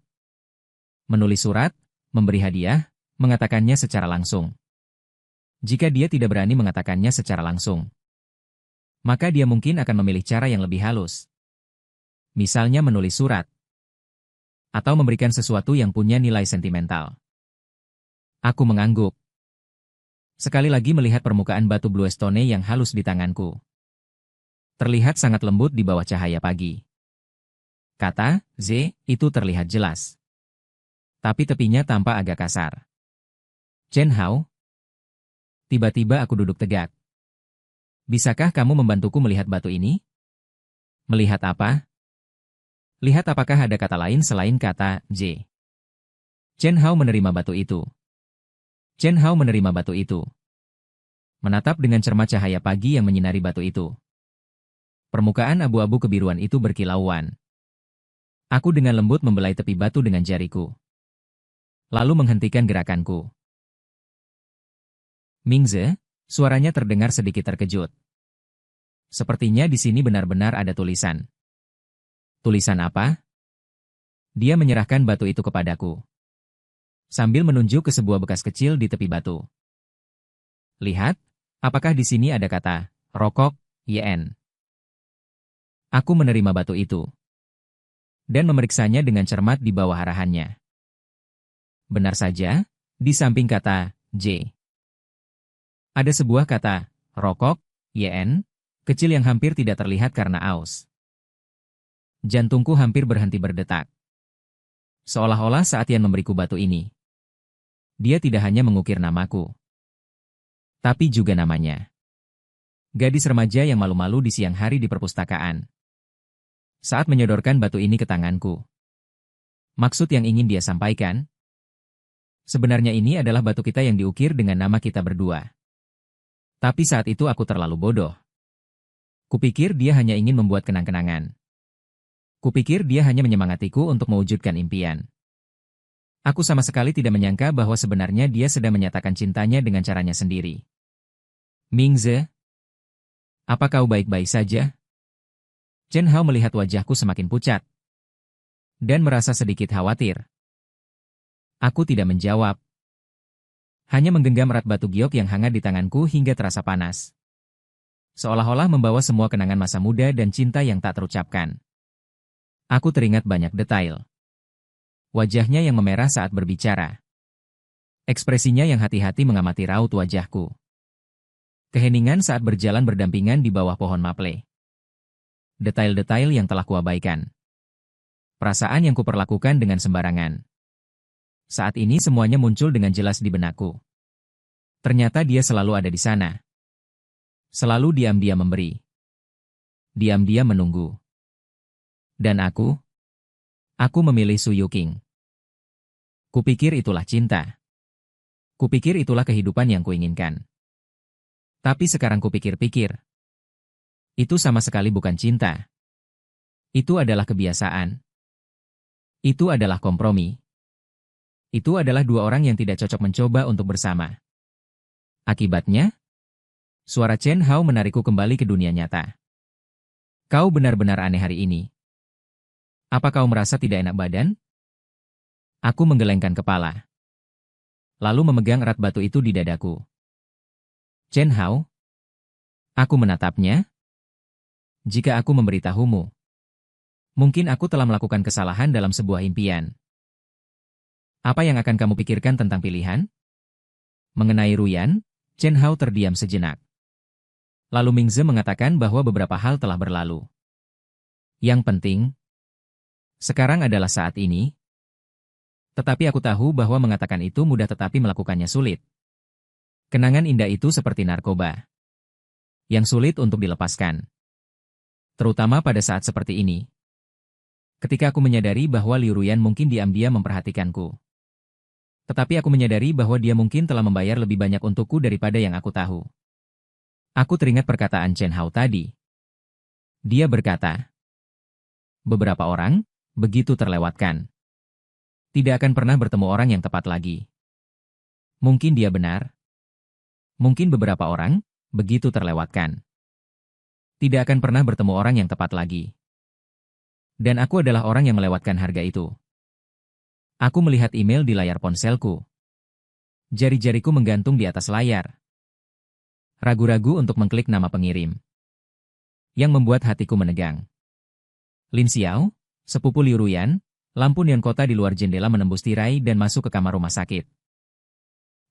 Menulis surat, memberi hadiah, mengatakannya secara langsung. Jika dia tidak berani mengatakannya secara langsung, maka dia mungkin akan memilih cara yang lebih halus. Misalnya menulis surat. Atau memberikan sesuatu yang punya nilai sentimental. Aku mengangguk. Sekali lagi melihat permukaan batu bluestone yang halus di tanganku. Terlihat sangat lembut di bawah cahaya pagi. Kata, Z, itu terlihat jelas. Tapi tepinya tampak agak kasar. Chen Hao. Tiba-tiba aku duduk tegak. Bisakah kamu membantuku melihat batu ini? Melihat apa? Lihat apakah ada kata lain selain kata J. Chen Hao menerima batu itu. Chen Hao menerima batu itu. Menatap dengan cermat cahaya pagi yang menyinari batu itu. Permukaan abu-abu kebiruan itu berkilauan. Aku dengan lembut membelai tepi batu dengan jariku. Lalu menghentikan gerakanku. Mingze, suaranya terdengar sedikit terkejut. Sepertinya di sini benar-benar ada tulisan. Tulisan apa? Dia menyerahkan batu itu kepadaku. Sambil menunjuk ke sebuah bekas kecil di tepi batu. Lihat, apakah di sini ada kata, rokok, YN. Aku menerima batu itu. Dan memeriksanya dengan cermat di bawah arahannya. Benar saja, di samping kata, J. Ada sebuah kata, rokok, YN, kecil yang hampir tidak terlihat karena aus. Jantungku hampir berhenti berdetak. Seolah-olah saat Yan memberiku batu ini, dia tidak hanya mengukir namaku, tapi juga namanya. Gadis remaja yang malu-malu di siang hari di perpustakaan. Saat menyodorkan batu ini ke tanganku. Maksud yang ingin dia sampaikan? Sebenarnya ini adalah batu kita yang diukir dengan nama kita berdua. Tapi saat itu aku terlalu bodoh. Kupikir dia hanya ingin membuat kenang-kenangan. Kupikir dia hanya menyemangatiku untuk mewujudkan impian. Aku sama sekali tidak menyangka bahwa sebenarnya dia sedang menyatakan cintanya dengan caranya sendiri. Mingze, apa kau baik-baik saja? Chen Hao melihat wajahku semakin pucat. Dan merasa sedikit khawatir. Aku tidak menjawab. Hanya menggenggam erat batu giok yang hangat di tanganku hingga terasa panas. Seolah-olah membawa semua kenangan masa muda dan cinta yang tak terucapkan. Aku teringat banyak detail. Wajahnya yang memerah saat berbicara. Ekspresinya yang hati-hati mengamati raut wajahku. Keheningan saat berjalan berdampingan di bawah pohon maple. Detail-detail yang telah kuabaikan. Perasaan yang kuperlakukan dengan sembarangan. Saat ini semuanya muncul dengan jelas di benakku. Ternyata dia selalu ada di sana. Selalu diam-diam memberi. Diam-diam menunggu. Dan aku memilih Su Yuking. Kupikir itulah cinta. Kupikir itulah kehidupan yang kuinginkan. Tapi sekarang kupikir-pikir. Itu sama sekali bukan cinta. Itu adalah kebiasaan. Itu adalah kompromi. Itu adalah dua orang yang tidak cocok mencoba untuk bersama. Akibatnya, suara Chen Hao menarikku kembali ke dunia nyata. Kau benar-benar aneh hari ini. Apa kau merasa tidak enak badan? Aku menggelengkan kepala. Lalu memegang erat batu itu di dadaku. Chen Hao? Aku menatapnya. Jika aku memberitahumu, mungkin aku telah melakukan kesalahan dalam sebuah impian. Apa yang akan kamu pikirkan tentang pilihan? Mengenai Ruyan, Chen Hao terdiam sejenak. Lalu Mingze mengatakan bahwa beberapa hal telah berlalu. Yang penting, sekarang adalah saat ini. Tetapi aku tahu bahwa mengatakan itu mudah tetapi melakukannya sulit. Kenangan indah itu seperti narkoba. Yang sulit untuk dilepaskan. Terutama pada saat seperti ini. Ketika aku menyadari bahwa Liu Ruyan mungkin diam-diam memperhatikanku. Tetapi aku menyadari bahwa dia mungkin telah membayar lebih banyak untukku daripada yang aku tahu. Aku teringat perkataan Chen Hao tadi. Dia berkata, beberapa orang, begitu terlewatkan. Tidak akan pernah bertemu orang yang tepat lagi. Mungkin dia benar. Mungkin beberapa orang, begitu terlewatkan. Tidak akan pernah bertemu orang yang tepat lagi. Dan aku adalah orang yang melewatkan harga itu. Aku melihat email di layar ponselku. Jari-jariku menggantung di atas layar. Ragu-ragu untuk mengklik nama pengirim. Yang membuat hatiku menegang. Lin Xiao, sepupu Liu Ruyan, lampu neon kota di luar jendela menembus tirai dan masuk ke kamar rumah sakit.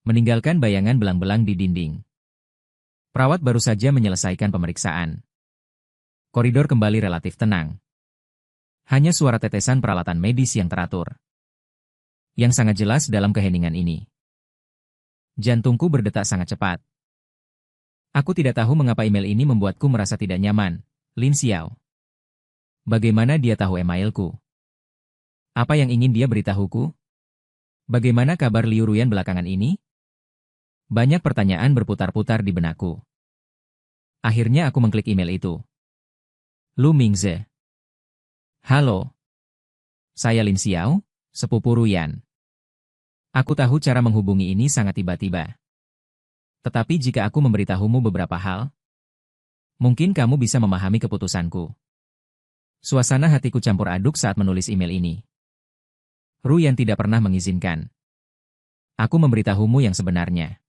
Meninggalkan bayangan belang-belang di dinding. Perawat baru saja menyelesaikan pemeriksaan. Koridor kembali relatif tenang. Hanya suara tetesan peralatan medis yang teratur. Yang sangat jelas dalam keheningan ini. Jantungku berdetak sangat cepat. Aku tidak tahu mengapa email ini membuatku merasa tidak nyaman. Lin Xiao. Bagaimana dia tahu emailku? Apa yang ingin dia beritahuku? Bagaimana kabar Liu Ruyan belakangan ini? Banyak pertanyaan berputar-putar di benakku. Akhirnya aku mengklik email itu. Lu Mingze. Halo. Saya Lin Xiao, sepupu Ruyan. Aku tahu cara menghubungi ini sangat tiba-tiba. Tetapi jika aku memberitahumu beberapa hal, mungkin kamu bisa memahami keputusanku. Suasana hatiku campur aduk saat menulis email ini. Ruyan tidak pernah mengizinkan. Aku memberitahumu yang sebenarnya.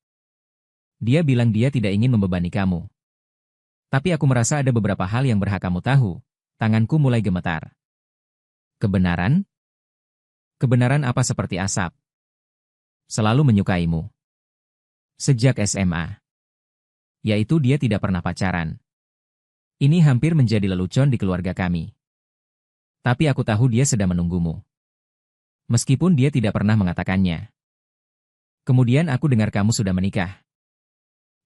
Dia bilang dia tidak ingin membebani kamu. Tapi aku merasa ada beberapa hal yang berhak kamu tahu. Tanganku mulai gemetar. Kebenaran? Kebenaran apa seperti asap? Selalu menyukaimu. Sejak SMA. Yaitu dia tidak pernah pacaran. Ini hampir menjadi lelucon di keluarga kami. Tapi aku tahu dia sedang menunggumu. Meskipun dia tidak pernah mengatakannya. Kemudian aku dengar kamu sudah menikah.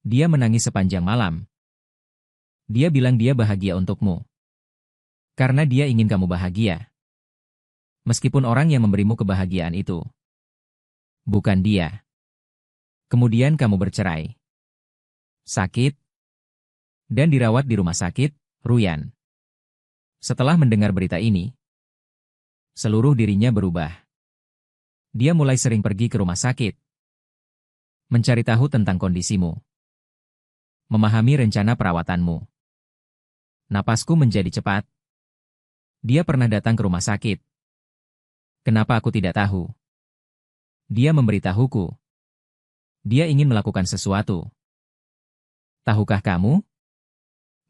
Dia menangis sepanjang malam. Dia bilang dia bahagia untukmu. Karena dia ingin kamu bahagia. Meskipun orang yang memberimu kebahagiaan itu bukan dia. Kemudian kamu bercerai. Sakit. Dan dirawat di rumah sakit, Ruyan. Setelah mendengar berita ini, seluruh dirinya berubah. Dia mulai sering pergi ke rumah sakit. Mencari tahu tentang kondisimu. Memahami rencana perawatanmu. Napasku menjadi cepat. Dia pernah datang ke rumah sakit. Kenapa aku tidak tahu? Dia memberitahuku. Dia ingin melakukan sesuatu. Tahukah kamu?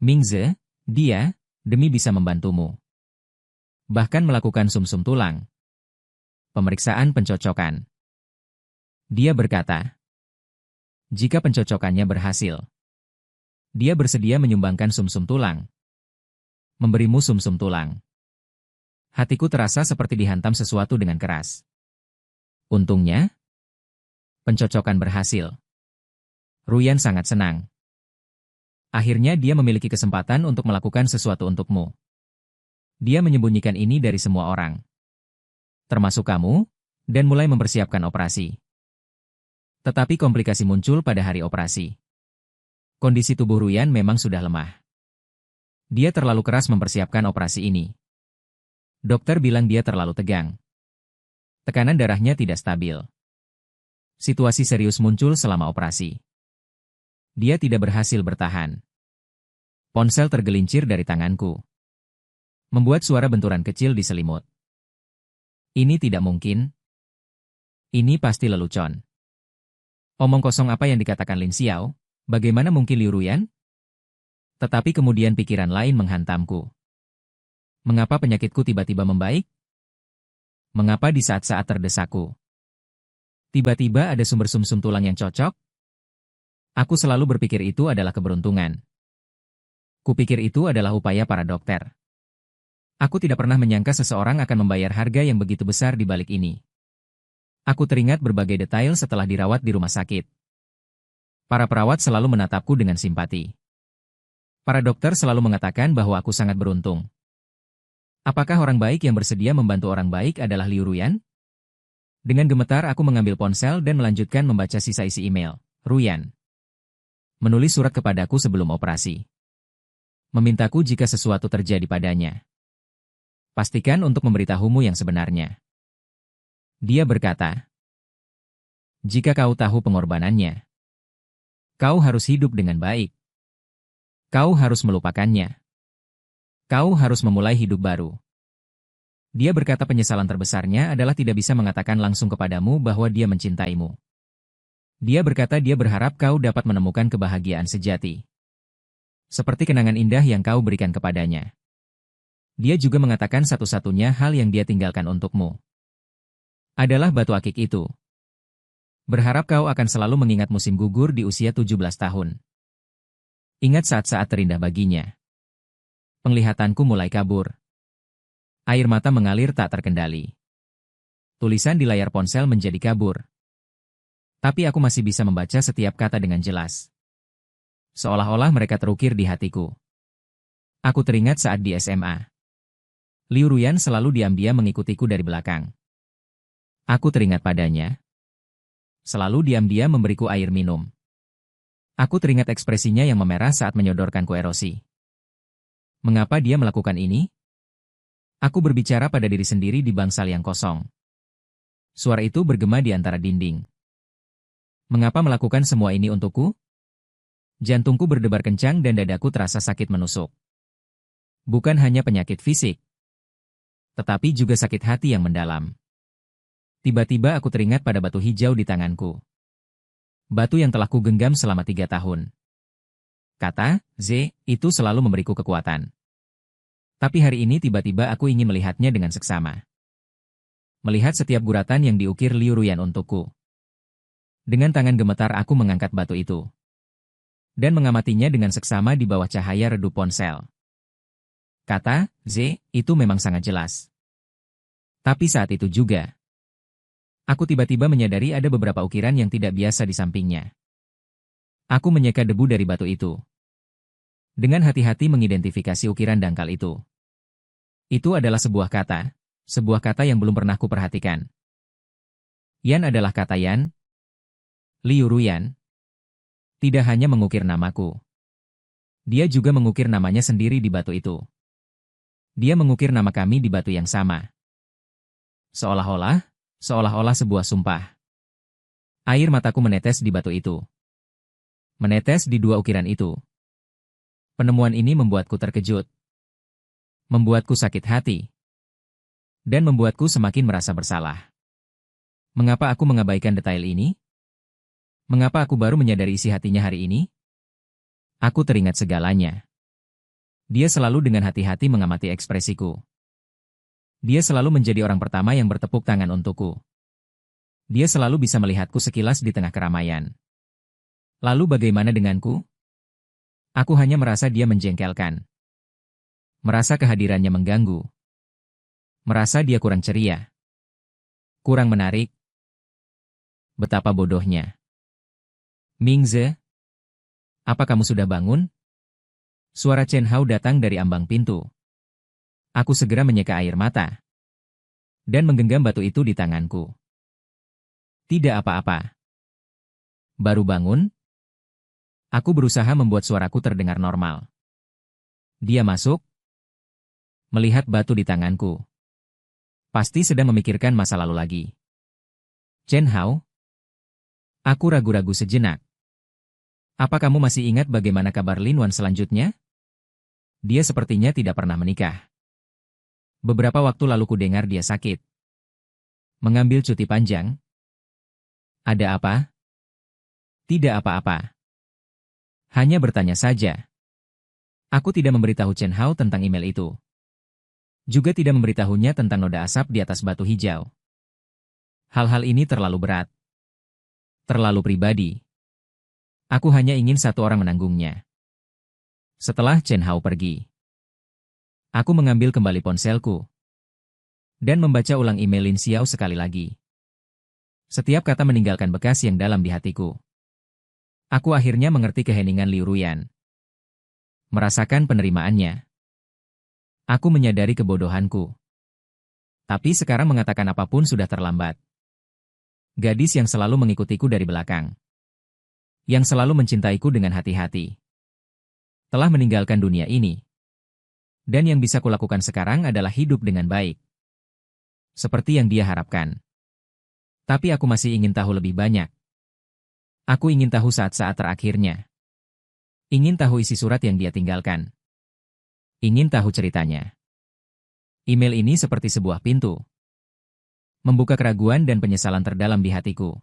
Mingze, dia, demi bisa membantumu. Bahkan melakukan sumsum tulang. Pemeriksaan pencocokan. Dia berkata, jika pencocokannya berhasil, dia bersedia menyumbangkan sumsum tulang. Memberimu sumsum tulang. Hatiku terasa seperti dihantam sesuatu dengan keras. Untungnya, pencocokan berhasil. Ruyan sangat senang. Akhirnya dia memiliki kesempatan untuk melakukan sesuatu untukmu. Dia menyembunyikan ini dari semua orang. Termasuk kamu, dan mulai mempersiapkan operasi. Tetapi komplikasi muncul pada hari operasi. Kondisi tubuh Ruyan memang sudah lemah. Dia terlalu keras mempersiapkan operasi ini. Dokter bilang dia terlalu tegang. Tekanan darahnya tidak stabil. Situasi serius muncul selama operasi. Dia tidak berhasil bertahan. Ponsel tergelincir dari tanganku. Membuat suara benturan kecil di selimut. Ini tidak mungkin. Ini pasti lelucon. Omong kosong apa yang dikatakan Lin Xiao? Bagaimana mungkin Liu Ruyan? Tetapi kemudian pikiran lain menghantamku. Mengapa penyakitku tiba-tiba membaik? Mengapa di saat-saat terdesakku tiba-tiba ada sumber sumsum tulang yang cocok? Aku selalu berpikir itu adalah keberuntungan. Kupikir itu adalah upaya para dokter. Aku tidak pernah menyangka seseorang akan membayar harga yang begitu besar di balik ini. Aku teringat berbagai detail setelah dirawat di rumah sakit. Para perawat selalu menatapku dengan simpati. Para dokter selalu mengatakan bahwa aku sangat beruntung. Apakah orang baik yang bersedia membantu orang baik adalah Liu Ruyan? Dengan gemetar aku mengambil ponsel dan melanjutkan membaca sisa isi email. Ruyan menulis surat kepadaku sebelum operasi. Memintaku jika sesuatu terjadi padanya. Pastikan untuk memberitahumu yang sebenarnya. Dia berkata, jika kau tahu pengorbanannya, kau harus hidup dengan baik. Kau harus melupakannya. Kau harus memulai hidup baru. Dia berkata penyesalan terbesarnya adalah tidak bisa mengatakan langsung kepadamu bahwa dia mencintaimu. Dia berkata dia berharap kau dapat menemukan kebahagiaan sejati. Seperti kenangan indah yang kau berikan kepadanya. Dia juga mengatakan satu-satunya hal yang dia tinggalkan untukmu adalah batu akik itu. Berharap kau akan selalu mengingat musim gugur di usia 17 tahun. Ingat saat-saat terindah baginya. Penglihatanku mulai kabur. Air mata mengalir tak terkendali. Tulisan di layar ponsel menjadi kabur. Tapi aku masih bisa membaca setiap kata dengan jelas. Seolah-olah mereka terukir di hatiku. Aku teringat saat di SMA. Liu Ruyan selalu diam-diam mengikutiku dari belakang. Aku teringat padanya. Selalu diam-diam memberiku air minum. Aku teringat ekspresinya yang memerah saat menyodorkanku erosi. Mengapa dia melakukan ini? Aku berbicara pada diri sendiri di bangsal yang kosong. Suara itu bergema di antara dinding. Mengapa melakukan semua ini untukku? Jantungku berdebar kencang dan dadaku terasa sakit menusuk. Bukan hanya penyakit fisik, tetapi juga sakit hati yang mendalam. Tiba-tiba aku teringat pada batu hijau di tanganku. Batu yang telah kugenggam selama 3 tahun. Kata, Z, itu selalu memberiku kekuatan. Tapi hari ini tiba-tiba aku ingin melihatnya dengan seksama. Melihat setiap guratan yang diukir Liu Ruyan untukku. Dengan tangan gemetar aku mengangkat batu itu. Dan mengamatinya dengan seksama di bawah cahaya redup ponsel. Kata, Z, itu memang sangat jelas. Tapi saat itu juga, aku tiba-tiba menyadari ada beberapa ukiran yang tidak biasa di sampingnya. Aku menyeka debu dari batu itu. Dengan hati-hati mengidentifikasi ukiran dangkal itu. Itu adalah sebuah kata yang belum pernah kuperhatikan. Yan adalah kata Yan. Liu Ruyan tidak hanya mengukir namaku. Dia juga mengukir namanya sendiri di batu itu. Dia mengukir nama kami di batu yang sama. Seolah-olah sebuah sumpah. Air mataku menetes di batu itu. Menetes di 2 ukiran itu. Penemuan ini membuatku terkejut. Membuatku sakit hati. Dan membuatku semakin merasa bersalah. Mengapa aku mengabaikan detail ini? Mengapa aku baru menyadari isi hatinya hari ini? Aku teringat segalanya. Dia selalu dengan hati-hati mengamati ekspresiku. Dia selalu menjadi orang pertama yang bertepuk tangan untukku. Dia selalu bisa melihatku sekilas di tengah keramaian. Lalu bagaimana denganku? Aku hanya merasa dia menjengkelkan. Merasa kehadirannya mengganggu. Merasa dia kurang ceria. Kurang menarik. Betapa bodohnya. Mingze, apa kamu sudah bangun? Suara Chen Hao datang dari ambang pintu. Aku segera menyeka air mata. Dan menggenggam batu itu di tanganku. Tidak apa-apa. Baru bangun? Aku berusaha membuat suaraku terdengar normal. Dia masuk. Melihat batu di tanganku. Pasti sedang memikirkan masa lalu lagi. Chen Hao? Aku ragu-ragu sejenak. Apa kamu masih ingat bagaimana kabar Lin Wan selanjutnya? Dia sepertinya tidak pernah menikah. Beberapa waktu lalu kudengar dia sakit. Mengambil cuti panjang. Ada apa? Tidak apa-apa. Hanya bertanya saja. Aku tidak memberitahu Chen Hao tentang email itu. Juga tidak memberitahunya tentang noda asap di atas batu hijau. Hal-hal ini terlalu berat. Terlalu pribadi. Aku hanya ingin satu orang menanggungnya. Setelah Chen Hao pergi, aku mengambil kembali ponselku dan membaca ulang email Lin Xiao sekali lagi. Setiap kata meninggalkan bekas yang dalam di hatiku. Aku akhirnya mengerti keheningan Liu Ruyan. Merasakan penerimaannya. Aku menyadari kebodohanku. Tapi sekarang mengatakan apapun sudah terlambat. Gadis yang selalu mengikutiku dari belakang. Yang selalu mencintaiku dengan hati-hati. Telah meninggalkan dunia ini. Dan yang bisa kulakukan sekarang adalah hidup dengan baik. Seperti yang dia harapkan. Tapi aku masih ingin tahu lebih banyak. Aku ingin tahu saat-saat terakhirnya. Ingin tahu isi surat yang dia tinggalkan. Ingin tahu ceritanya. Email ini seperti sebuah pintu. Membuka keraguan dan penyesalan terdalam di hatiku.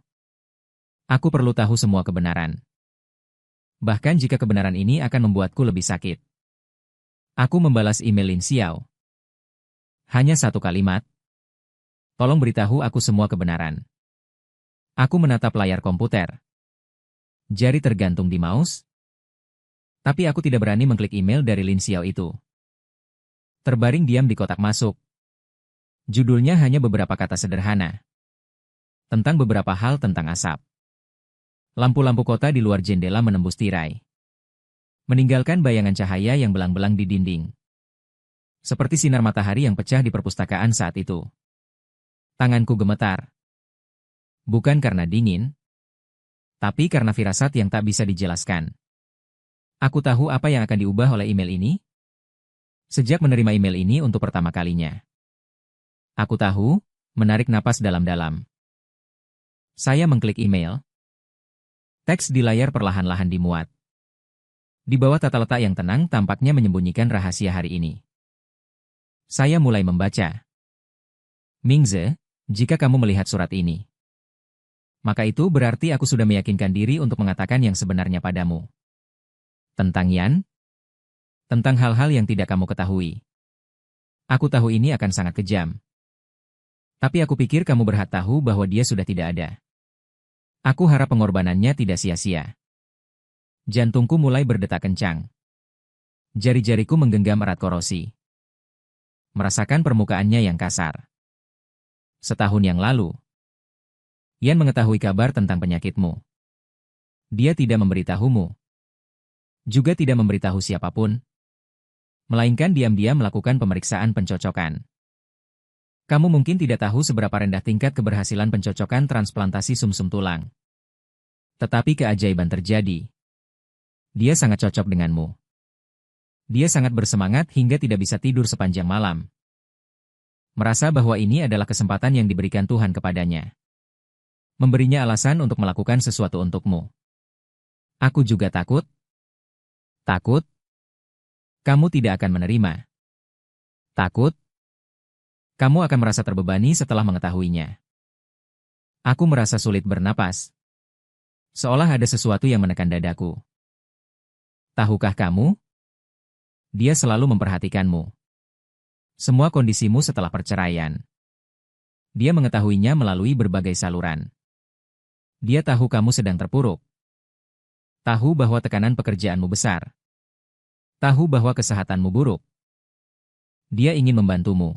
Aku perlu tahu semua kebenaran. Bahkan jika kebenaran ini akan membuatku lebih sakit. Aku membalas email Lin Xiao. Hanya satu kalimat. Tolong beritahu aku semua kebenaran. Aku menatap layar komputer. Jari tergantung di mouse. Tapi aku tidak berani mengklik email dari Lin Xiao itu. Terbaring diam di kotak masuk. Judulnya hanya beberapa kata sederhana. Tentang beberapa hal tentang asap. Lampu-lampu kota di luar jendela menembus tirai. Meninggalkan bayangan cahaya yang belang-belang di dinding. Seperti sinar matahari yang pecah di perpustakaan saat itu. Tanganku gemetar. Bukan karena dingin, tapi karena firasat yang tak bisa dijelaskan. Aku tahu apa yang akan diubah oleh email ini. Sejak menerima email ini untuk pertama kalinya. Aku tahu, menarik napas dalam-dalam. Saya mengklik email. Teks di layar perlahan-lahan dimuat. Di bawah tata letak yang tenang tampaknya menyembunyikan rahasia hari ini. Saya mulai membaca. Mingze, jika kamu melihat surat ini, maka itu berarti aku sudah meyakinkan diri untuk mengatakan yang sebenarnya padamu. Tentang Yan? Tentang hal-hal yang tidak kamu ketahui. Aku tahu ini akan sangat kejam. Tapi aku pikir kamu berhak tahu bahwa dia sudah tidak ada. Aku harap pengorbanannya tidak sia-sia. Jantungku mulai berdetak kencang. Jari-jariku menggenggam erat korosi. Merasakan permukaannya yang kasar. Setahun yang lalu, Yan mengetahui kabar tentang penyakitmu. Dia tidak memberitahumu. Juga tidak memberitahu siapapun. Melainkan diam-diam melakukan pemeriksaan pencocokan. Kamu mungkin tidak tahu seberapa rendah tingkat keberhasilan pencocokan transplantasi sumsum tulang. Tetapi keajaiban terjadi. Dia sangat cocok denganmu. Dia sangat bersemangat hingga tidak bisa tidur sepanjang malam. Merasa bahwa ini adalah kesempatan yang diberikan Tuhan kepadanya. Memberinya alasan untuk melakukan sesuatu untukmu. Aku juga takut. Takut? Kamu tidak akan menerima. Takut? Kamu akan merasa terbebani setelah mengetahuinya. Aku merasa sulit bernapas. Seolah ada sesuatu yang menekan dadaku. Tahukah kamu? Dia selalu memperhatikanmu. Semua kondisimu setelah perceraian. Dia mengetahuinya melalui berbagai saluran. Dia tahu kamu sedang terpuruk. Tahu bahwa tekanan pekerjaanmu besar. Tahu bahwa kesehatanmu buruk. Dia ingin membantumu.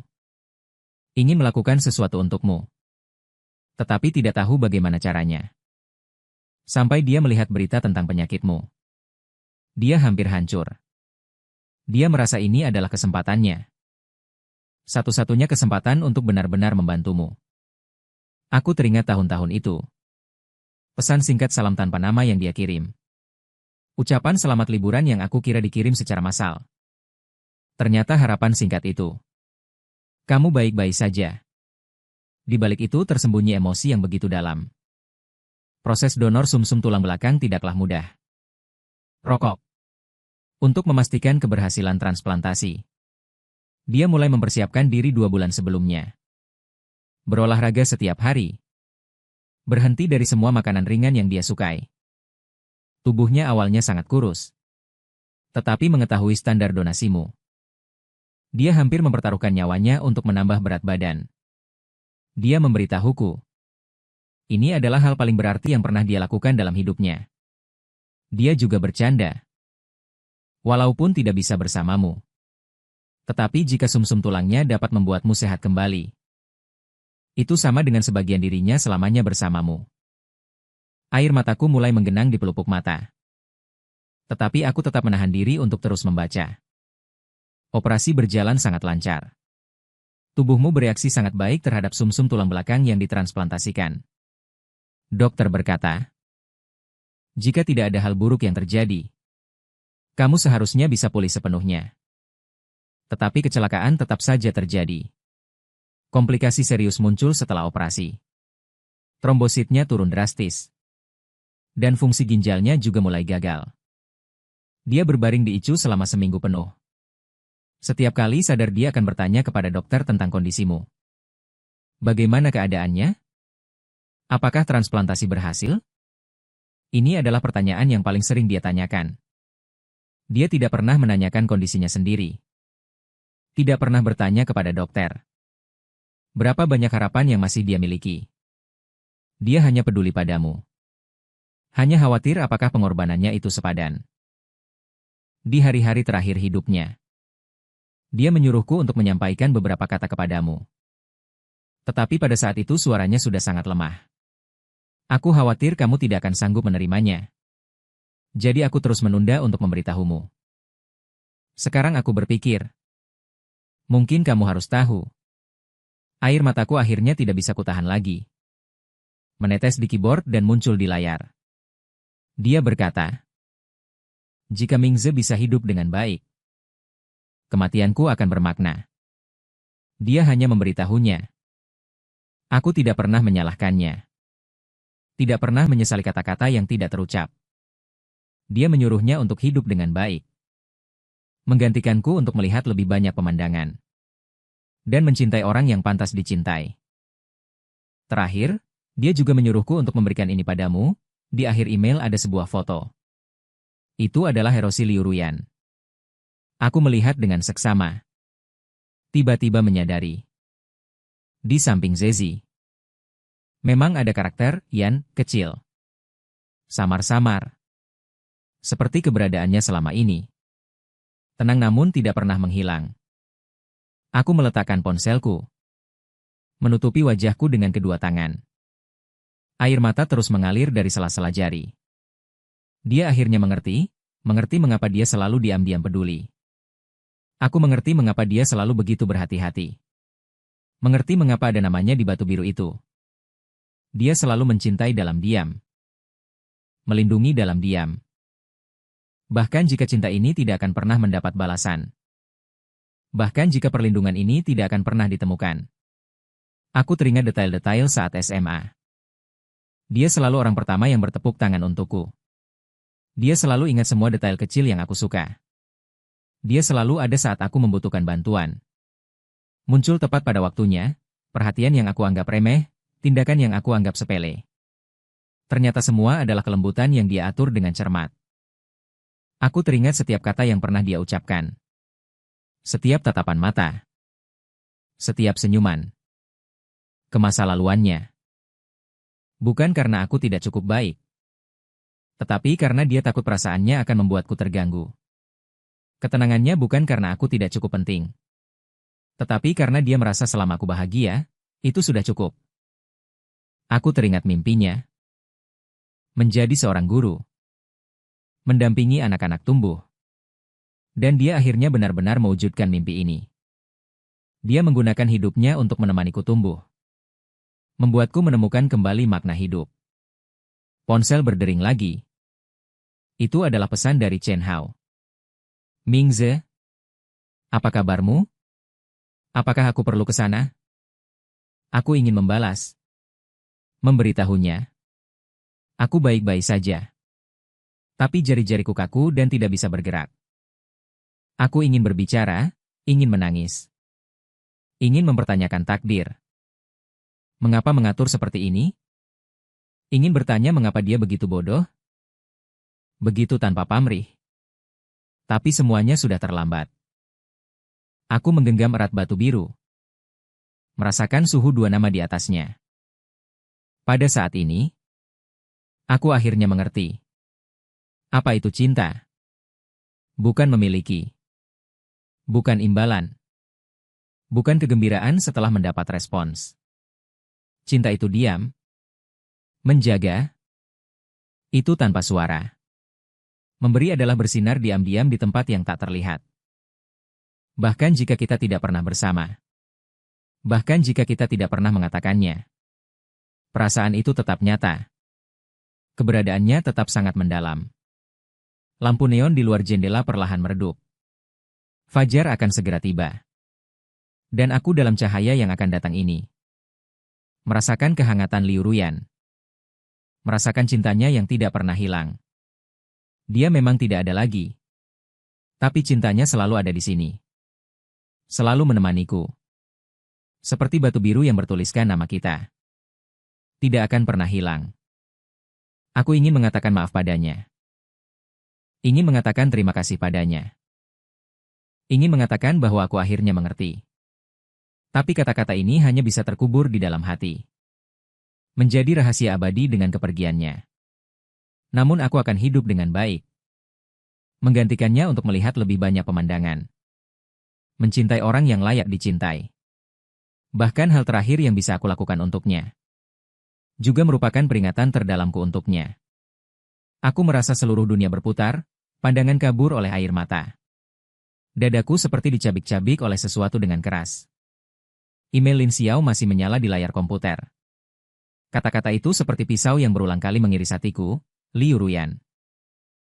Ingin melakukan sesuatu untukmu. Tetapi tidak tahu bagaimana caranya. Sampai dia melihat berita tentang penyakitmu. Dia hampir hancur. Dia merasa ini adalah kesempatannya. Satu-satunya kesempatan untuk benar-benar membantumu. Aku teringat tahun-tahun itu. Pesan singkat salam tanpa nama yang dia kirim. Ucapan selamat liburan yang aku kira dikirim secara massal. Ternyata harapan singkat itu. Kamu baik-baik saja. Di balik itu tersembunyi emosi yang begitu dalam. Proses donor sumsum tulang belakang tidaklah mudah. Rokok. Untuk memastikan keberhasilan transplantasi. Dia mulai mempersiapkan diri 2 bulan sebelumnya. Berolahraga setiap hari. Berhenti dari semua makanan ringan yang dia sukai. Tubuhnya awalnya sangat kurus. Tetapi mengetahui standar donasimu. Dia hampir mempertaruhkan nyawanya untuk menambah berat badan. Dia memberitahuku. Ini adalah hal paling berarti yang pernah dia lakukan dalam hidupnya. Dia juga bercanda. Walaupun tidak bisa bersamamu. Tetapi jika sumsum tulangnya dapat membuatmu sehat kembali. Itu sama dengan sebagian dirinya selamanya bersamamu. Air mataku mulai menggenang di pelupuk mata. Tetapi aku tetap menahan diri untuk terus membaca. Operasi berjalan sangat lancar. Tubuhmu bereaksi sangat baik terhadap sumsum tulang belakang yang ditransplantasikan. Dokter berkata, jika tidak ada hal buruk yang terjadi, kamu seharusnya bisa pulih sepenuhnya. Tetapi kecelakaan tetap saja terjadi. Komplikasi serius muncul setelah operasi. Trombositnya turun drastis. Dan fungsi ginjalnya juga mulai gagal. Dia berbaring di ICU selama seminggu penuh. Setiap kali sadar dia akan bertanya kepada dokter tentang kondisimu. Bagaimana keadaannya? Apakah transplantasi berhasil? Ini adalah pertanyaan yang paling sering dia tanyakan. Dia tidak pernah menanyakan kondisinya sendiri. Tidak pernah bertanya kepada dokter. Berapa banyak harapan yang masih dia miliki? Dia hanya peduli padamu. Hanya khawatir apakah pengorbanannya itu sepadan. Di hari-hari terakhir hidupnya, dia menyuruhku untuk menyampaikan beberapa kata kepadamu. Tetapi pada saat itu suaranya sudah sangat lemah. Aku khawatir kamu tidak akan sanggup menerimanya. Jadi aku terus menunda untuk memberitahumu. Sekarang aku berpikir, mungkin kamu harus tahu. Air mataku akhirnya tidak bisa kutahan lagi. Menetes di keyboard dan muncul di layar. Dia berkata, jika Mingze bisa hidup dengan baik, kematianku akan bermakna. Dia hanya memberitahunya. Aku tidak pernah menyalahkannya. Tidak pernah menyesali kata-kata yang tidak terucap. Dia menyuruhnya untuk hidup dengan baik. Menggantikanku untuk melihat lebih banyak pemandangan. Dan mencintai orang yang pantas dicintai. Terakhir, dia juga menyuruhku untuk memberikan ini padamu. Di akhir email ada sebuah foto. Itu adalah Hiroshi Liuruyan. Aku melihat dengan seksama. Tiba-tiba menyadari. Di samping Zezi. Memang ada karakter, Yan, kecil. Samar-samar. Seperti keberadaannya selama ini. Tenang namun tidak pernah menghilang. Aku meletakkan ponselku. Menutupi wajahku dengan kedua tangan. Air mata terus mengalir dari sela-sela jari. Dia akhirnya mengerti mengapa dia selalu diam-diam peduli. Aku mengerti mengapa dia selalu begitu berhati-hati. Mengerti mengapa ada namanya di batu biru itu. Dia selalu mencintai dalam diam. Melindungi dalam diam. Bahkan jika cinta ini tidak akan pernah mendapat balasan. Bahkan jika perlindungan ini tidak akan pernah ditemukan. Aku teringat detail-detail saat SMA. Dia selalu orang pertama yang bertepuk tangan untukku. Dia selalu ingat semua detail kecil yang aku suka. Dia selalu ada saat aku membutuhkan bantuan. Muncul tepat pada waktunya, perhatian yang aku anggap remeh, tindakan yang aku anggap sepele. Ternyata semua adalah kelembutan yang dia atur dengan cermat. Aku teringat setiap kata yang pernah dia ucapkan. Setiap tatapan mata. Setiap senyuman. Ke masa laluannya. Bukan karena aku tidak cukup baik. Tetapi karena dia takut perasaannya akan membuatku terganggu. Ketenangannya bukan karena aku tidak cukup penting. Tetapi karena dia merasa selama aku bahagia, itu sudah cukup. Aku teringat mimpinya. Menjadi seorang guru. Mendampingi anak-anak tumbuh. Dan dia akhirnya benar-benar mewujudkan mimpi ini. Dia menggunakan hidupnya untuk menemaniku tumbuh. Membuatku menemukan kembali makna hidup. Ponsel berdering lagi. Itu adalah pesan dari Chen Hao. Mingze, apa kabarmu? Apakah aku perlu ke sana? Aku ingin membalas. Memberitahunya. Aku baik-baik saja. Tapi jari-jariku kaku dan tidak bisa bergerak. Aku ingin berbicara, ingin menangis. Ingin mempertanyakan takdir. Mengapa mengatur seperti ini? Ingin bertanya mengapa dia begitu bodoh? Begitu tanpa pamrih. Tapi semuanya sudah terlambat. Aku menggenggam erat batu biru. Merasakan suhu dua nama di atasnya. Pada saat ini, aku akhirnya mengerti. Apa itu cinta? Bukan memiliki. Bukan imbalan. Bukan kegembiraan setelah mendapat respons. Cinta itu diam. Menjaga. Itu tanpa suara. Memberi adalah bersinar diam-diam di tempat yang tak terlihat. Bahkan jika kita tidak pernah bersama. Bahkan jika kita tidak pernah mengatakannya. Perasaan itu tetap nyata. Keberadaannya tetap sangat mendalam. Lampu neon di luar jendela perlahan meredup. Fajar akan segera tiba. Dan aku dalam cahaya yang akan datang ini. Merasakan kehangatan Liuruyan. Merasakan cintanya yang tidak pernah hilang. Dia memang tidak ada lagi. Tapi cintanya selalu ada di sini. Selalu menemaniku. Seperti batu biru yang bertuliskan nama kita. Tidak akan pernah hilang. Aku ingin mengatakan maaf padanya. Ingin mengatakan terima kasih padanya. Ingin mengatakan bahwa aku akhirnya mengerti. Tapi kata-kata ini hanya bisa terkubur di dalam hati. Menjadi rahasia abadi dengan kepergiannya. Namun aku akan hidup dengan baik. Menggantikannya untuk melihat lebih banyak pemandangan. Mencintai orang yang layak dicintai. Bahkan hal terakhir yang bisa aku lakukan untuknya. Juga merupakan peringatan terdalamku untuknya. Aku merasa seluruh dunia berputar, pandangan kabur oleh air mata. Dadaku seperti dicabik-cabik oleh sesuatu dengan keras. Email Lin Xiao masih menyala di layar komputer. Kata-kata itu seperti pisau yang berulang kali mengiris hatiku, Liu Ruyan.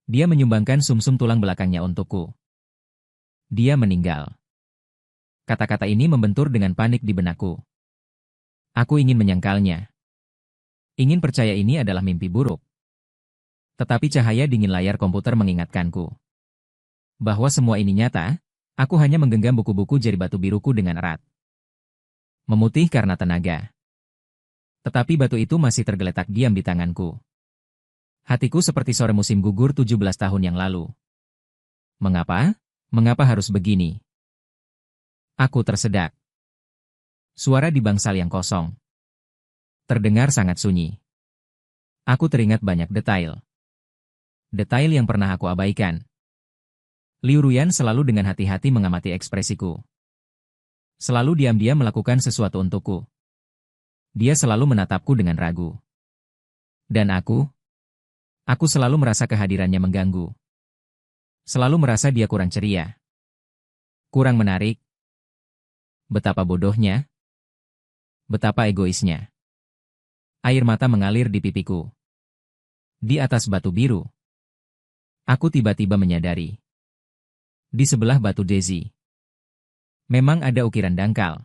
Dia menyumbangkan sumsum tulang belakangnya untukku. Dia meninggal. Kata-kata ini membentur dengan panik di benakku. Aku ingin menyangkalnya. Ingin percaya ini adalah mimpi buruk. Tetapi cahaya dingin layar komputer mengingatkanku. Bahwa semua ini nyata, aku hanya menggenggam buku-buku jari batu biruku dengan erat. Memutih karena tenaga. Tetapi batu itu masih tergeletak diam di tanganku. Hatiku seperti sore musim gugur 17 tahun yang lalu. Mengapa? Mengapa harus begini? Aku tersedak. Suara di bangsal yang kosong. Terdengar sangat sunyi. Aku teringat banyak detail. Detail yang pernah aku abaikan. Liu Ruyan selalu dengan hati-hati mengamati ekspresiku. Selalu diam-diam melakukan sesuatu untukku. Dia selalu menatapku dengan ragu. Dan aku selalu merasa kehadirannya mengganggu. Selalu merasa dia kurang ceria. Kurang menarik. Betapa bodohnya. Betapa egoisnya. Air mata mengalir di pipiku. Di atas batu biru. Aku tiba-tiba menyadari. Di sebelah batu Daisy. Memang ada ukiran dangkal.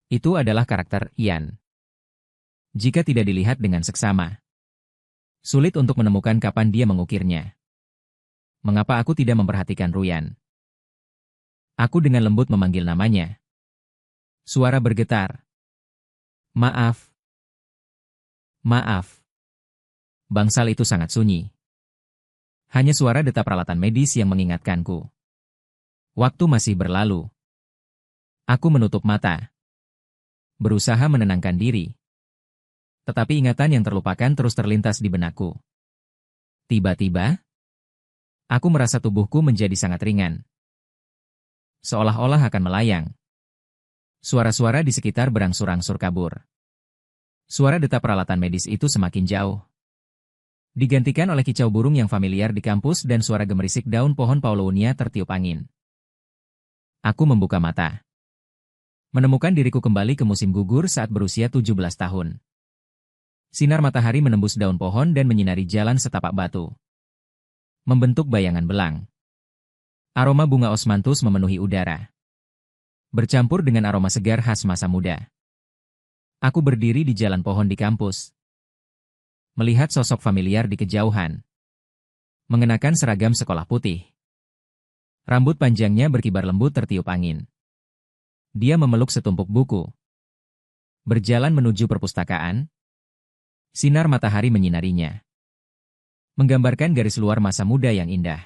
Itu adalah karakter Ian. Jika tidak dilihat dengan seksama. Sulit untuk menemukan kapan dia mengukirnya. Mengapa aku tidak memperhatikan Ruyan? Aku dengan lembut memanggil namanya. Suara bergetar. Maaf. Maaf. Bangsal itu sangat sunyi. Hanya suara detak peralatan medis yang mengingatkanku. Waktu masih berlalu. Aku menutup mata. Berusaha menenangkan diri. Tetapi ingatan yang terlupakan terus terlintas di benakku. Tiba-tiba, aku merasa tubuhku menjadi sangat ringan. Seolah-olah akan melayang. Suara-suara di sekitar berangsur-angsur kabur. Suara detak peralatan medis itu semakin jauh. Digantikan oleh kicau burung yang familiar di kampus dan suara gemerisik daun pohon Paulownia tertiup angin. Aku membuka mata. Menemukan diriku kembali ke musim gugur saat berusia 17 tahun. Sinar matahari menembus daun pohon dan menyinari jalan setapak batu. Membentuk bayangan belang. Aroma bunga osmanthus memenuhi udara. Bercampur dengan aroma segar khas masa muda. Aku berdiri di jalan pohon di kampus. Melihat sosok familiar di kejauhan. Mengenakan seragam sekolah putih. Rambut panjangnya berkibar lembut tertiup angin. Dia memeluk setumpuk buku. Berjalan menuju perpustakaan. Sinar matahari menyinarinya. Menggambarkan garis luar masa muda yang indah.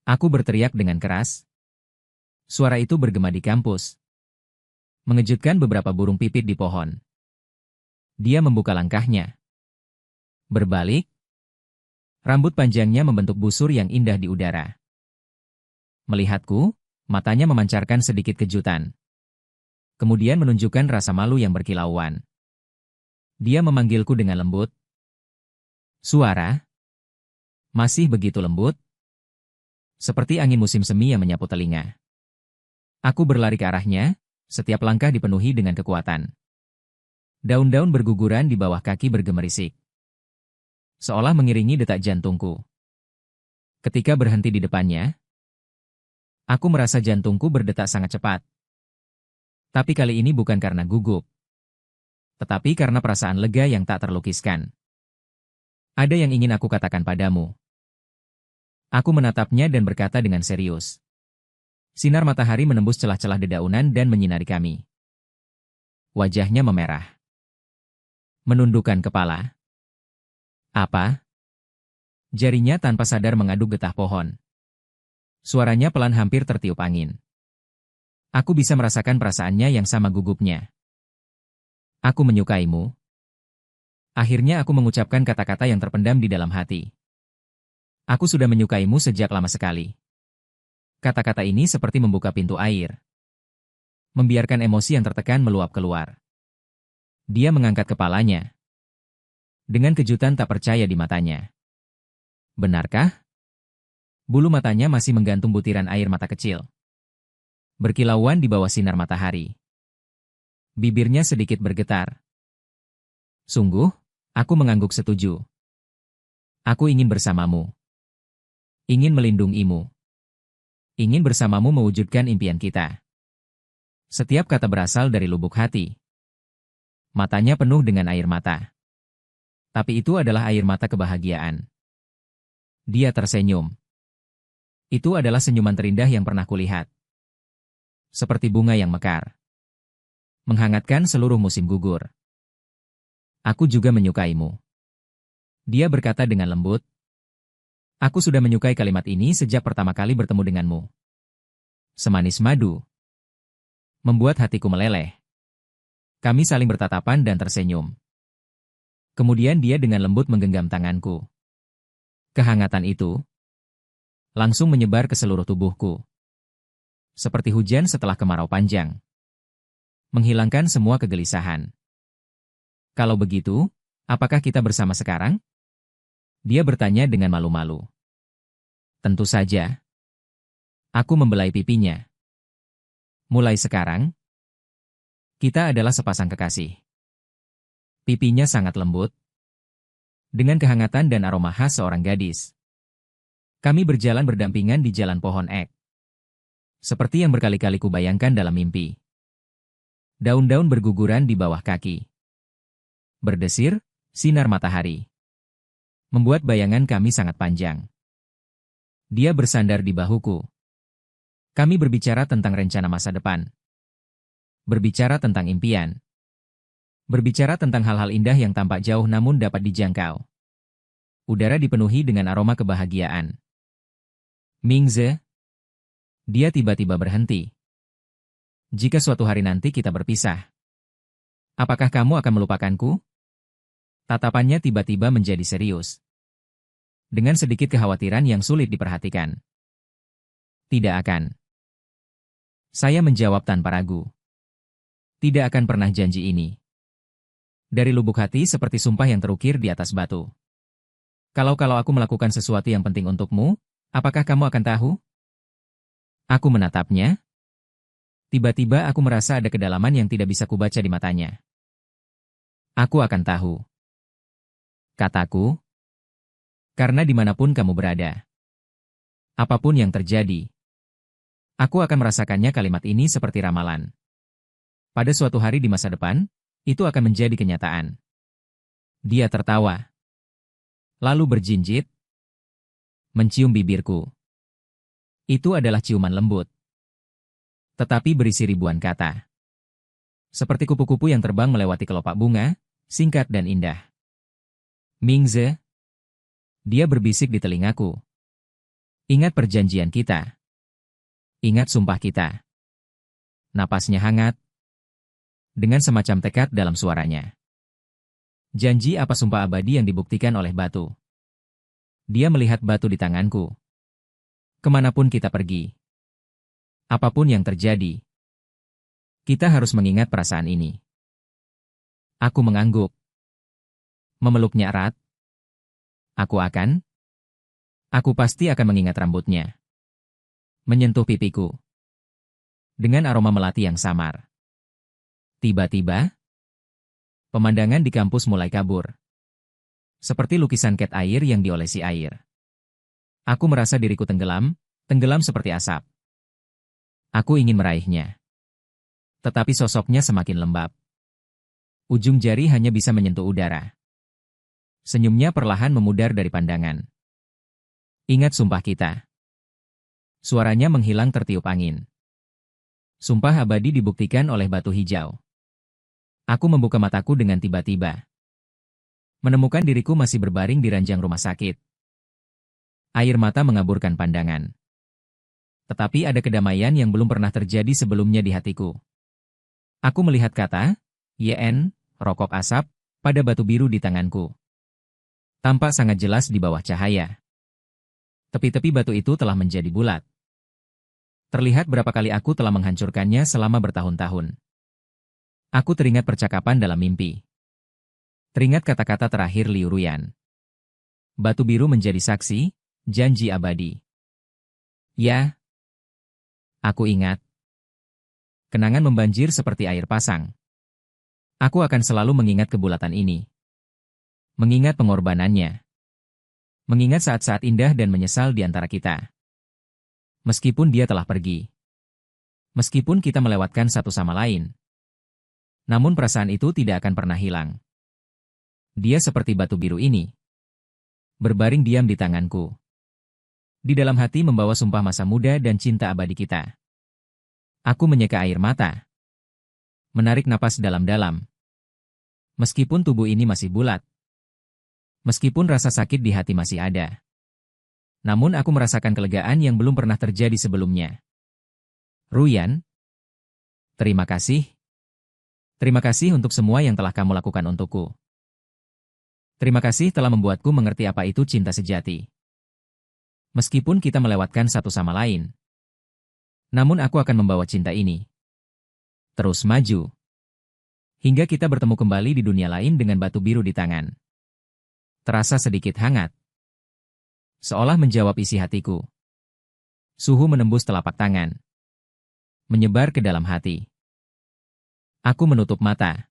Aku berteriak dengan keras. Suara itu bergema di kampus. Mengejutkan beberapa burung pipit di pohon. Dia membuka langkahnya. Berbalik. Rambut panjangnya membentuk busur yang indah di udara. Melihatku, matanya memancarkan sedikit kejutan. Kemudian menunjukkan rasa malu yang berkilauan. Dia memanggilku dengan lembut. Suara. Masih begitu lembut. Seperti angin musim semi yang menyapu telinga. Aku berlari ke arahnya, setiap langkah dipenuhi dengan kekuatan. Daun-daun berguguran di bawah kaki bergemerisik. Seolah mengiringi detak jantungku. Ketika berhenti di depannya, aku merasa jantungku berdetak sangat cepat. Tapi kali ini bukan karena gugup. Tetapi karena perasaan lega yang tak terlukiskan. Ada yang ingin aku katakan padamu. Aku menatapnya dan berkata dengan serius. Sinar matahari menembus celah-celah dedaunan dan menyinari kami. Wajahnya memerah. Menundukkan kepala. Apa? Jarinya tanpa sadar mengaduk getah pohon. Suaranya pelan hampir tertiup angin. Aku bisa merasakan perasaannya yang sama gugupnya. Aku menyukaimu. Akhirnya aku mengucapkan kata-kata yang terpendam di dalam hati. Aku sudah menyukaimu sejak lama sekali. Kata-kata ini seperti membuka pintu air. Membiarkan emosi yang tertekan meluap keluar. Dia mengangkat kepalanya. Dengan kejutan tak percaya di matanya. Benarkah? Bulu matanya masih menggantung butiran air mata kecil. Berkilauan di bawah sinar matahari. Bibirnya sedikit bergetar. Sungguh? Aku mengangguk setuju. Aku ingin bersamamu. Ingin melindungimu. Ingin bersamamu mewujudkan impian kita. Setiap kata berasal dari lubuk hati. Matanya penuh dengan air mata. Tapi itu adalah air mata kebahagiaan. Dia tersenyum. Itu adalah senyuman terindah yang pernah kulihat. Seperti bunga yang mekar. Menghangatkan seluruh musim gugur. Aku juga menyukaimu. Dia berkata dengan lembut. Aku sudah menyukai kalimat ini sejak pertama kali bertemu denganmu. Semanis madu. Membuat hatiku meleleh. Kami saling bertatapan dan tersenyum. Kemudian dia dengan lembut menggenggam tanganku. Kehangatan itu langsung menyebar ke seluruh tubuhku. Seperti hujan setelah kemarau panjang. Menghilangkan semua kegelisahan. Kalau begitu, apakah kita bersama sekarang? Dia bertanya dengan malu-malu. Tentu saja. Aku membelai pipinya. Mulai sekarang, kita adalah sepasang kekasih. Pipinya sangat lembut. Dengan kehangatan dan aroma khas seorang gadis. Kami berjalan berdampingan di jalan pohon ek. Seperti yang berkali-kali kubayangkan dalam mimpi. Daun-daun berguguran di bawah kaki. Berdesir, sinar matahari. Membuat bayangan kami sangat panjang. Dia bersandar di bahuku. Kami berbicara tentang rencana masa depan. Berbicara tentang impian. Berbicara tentang hal-hal indah yang tampak jauh namun dapat dijangkau. Udara dipenuhi dengan aroma kebahagiaan. Mingze. Dia tiba-tiba berhenti. Jika suatu hari nanti kita berpisah, apakah kamu akan melupakanku? Tatapannya tiba-tiba menjadi serius. Dengan sedikit kekhawatiran yang sulit diperhatikan. Tidak akan. Saya menjawab tanpa ragu. Tidak akan pernah janji ini. Dari lubuk hati seperti sumpah yang terukir di atas batu. Kalau aku melakukan sesuatu yang penting untukmu, apakah kamu akan tahu? Aku menatapnya. Tiba-tiba aku merasa ada kedalaman yang tidak bisa kubaca di matanya. Aku akan tahu. Kataku. Karena dimanapun kamu berada. Apapun yang terjadi. Aku akan merasakannya kalimat ini seperti ramalan. Pada suatu hari di masa depan, itu akan menjadi kenyataan. Dia tertawa. Lalu berjinjit. Mencium bibirku. Itu adalah ciuman lembut. Tetapi berisi ribuan kata. Seperti kupu-kupu yang terbang melewati kelopak bunga, singkat dan indah. Mingze. Dia berbisik di telingaku. Ingat perjanjian kita. Ingat sumpah kita. Napasnya hangat. Dengan semacam tekad dalam suaranya. Janji apa sumpah abadi yang dibuktikan oleh batu. Dia melihat batu di tanganku. Kemanapun kita pergi. Apapun yang terjadi. Kita harus mengingat perasaan ini. Aku mengangguk. Memeluknya erat. Aku pasti akan mengingat rambutnya. Menyentuh pipiku. Dengan aroma melati yang samar. Tiba-tiba, pemandangan di kampus mulai kabur. Seperti lukisan cat air yang diolesi air. Aku merasa diriku tenggelam seperti asap. Aku ingin meraihnya. Tetapi sosoknya semakin lembab. Ujung jari hanya bisa menyentuh udara. Senyumnya perlahan memudar dari pandangan. Ingat sumpah kita. Suaranya menghilang tertiup angin. Sumpah abadi dibuktikan oleh batu hijau. Aku membuka mataku dengan tiba-tiba. Menemukan diriku masih berbaring di ranjang rumah sakit. Air mata mengaburkan pandangan. Tetapi ada kedamaian yang belum pernah terjadi sebelumnya di hatiku. Aku melihat kata, YN, rokok asap, pada batu biru di tanganku. Tampak sangat jelas di bawah cahaya. Tepi-tepi batu itu telah menjadi bulat. Terlihat berapa kali aku telah menghancurkannya selama bertahun-tahun. Aku teringat percakapan dalam mimpi. Teringat kata-kata terakhir Liu Ruyan. Batu biru menjadi saksi, janji abadi. Ya, aku ingat. Kenangan membanjir seperti air pasang. Aku akan selalu mengingat kebulatan ini. Mengingat pengorbanannya. Mengingat saat-saat indah dan menyesal di antara kita. Meskipun dia telah pergi. Meskipun kita melewatkan satu sama lain. Namun perasaan itu tidak akan pernah hilang. Dia seperti batu biru ini. Berbaring diam di tanganku. Di dalam hati membawa sumpah masa muda dan cinta abadi kita. Aku menyeka air mata. Menarik napas dalam-dalam. Meskipun tubuh ini masih bulat. Meskipun rasa sakit di hati masih ada. Namun aku merasakan kelegaan yang belum pernah terjadi sebelumnya. Ruyan, terima kasih. Terima kasih untuk semua yang telah kamu lakukan untukku. Terima kasih telah membuatku mengerti apa itu cinta sejati. Meskipun kita melewatkan satu sama lain. Namun aku akan membawa cinta ini. Terus maju. Hingga kita bertemu kembali di dunia lain dengan batu biru di tangan. Terasa sedikit hangat. Seolah menjawab isi hatiku. Suhu menembus telapak tangan. Menyebar ke dalam hati. Aku menutup mata.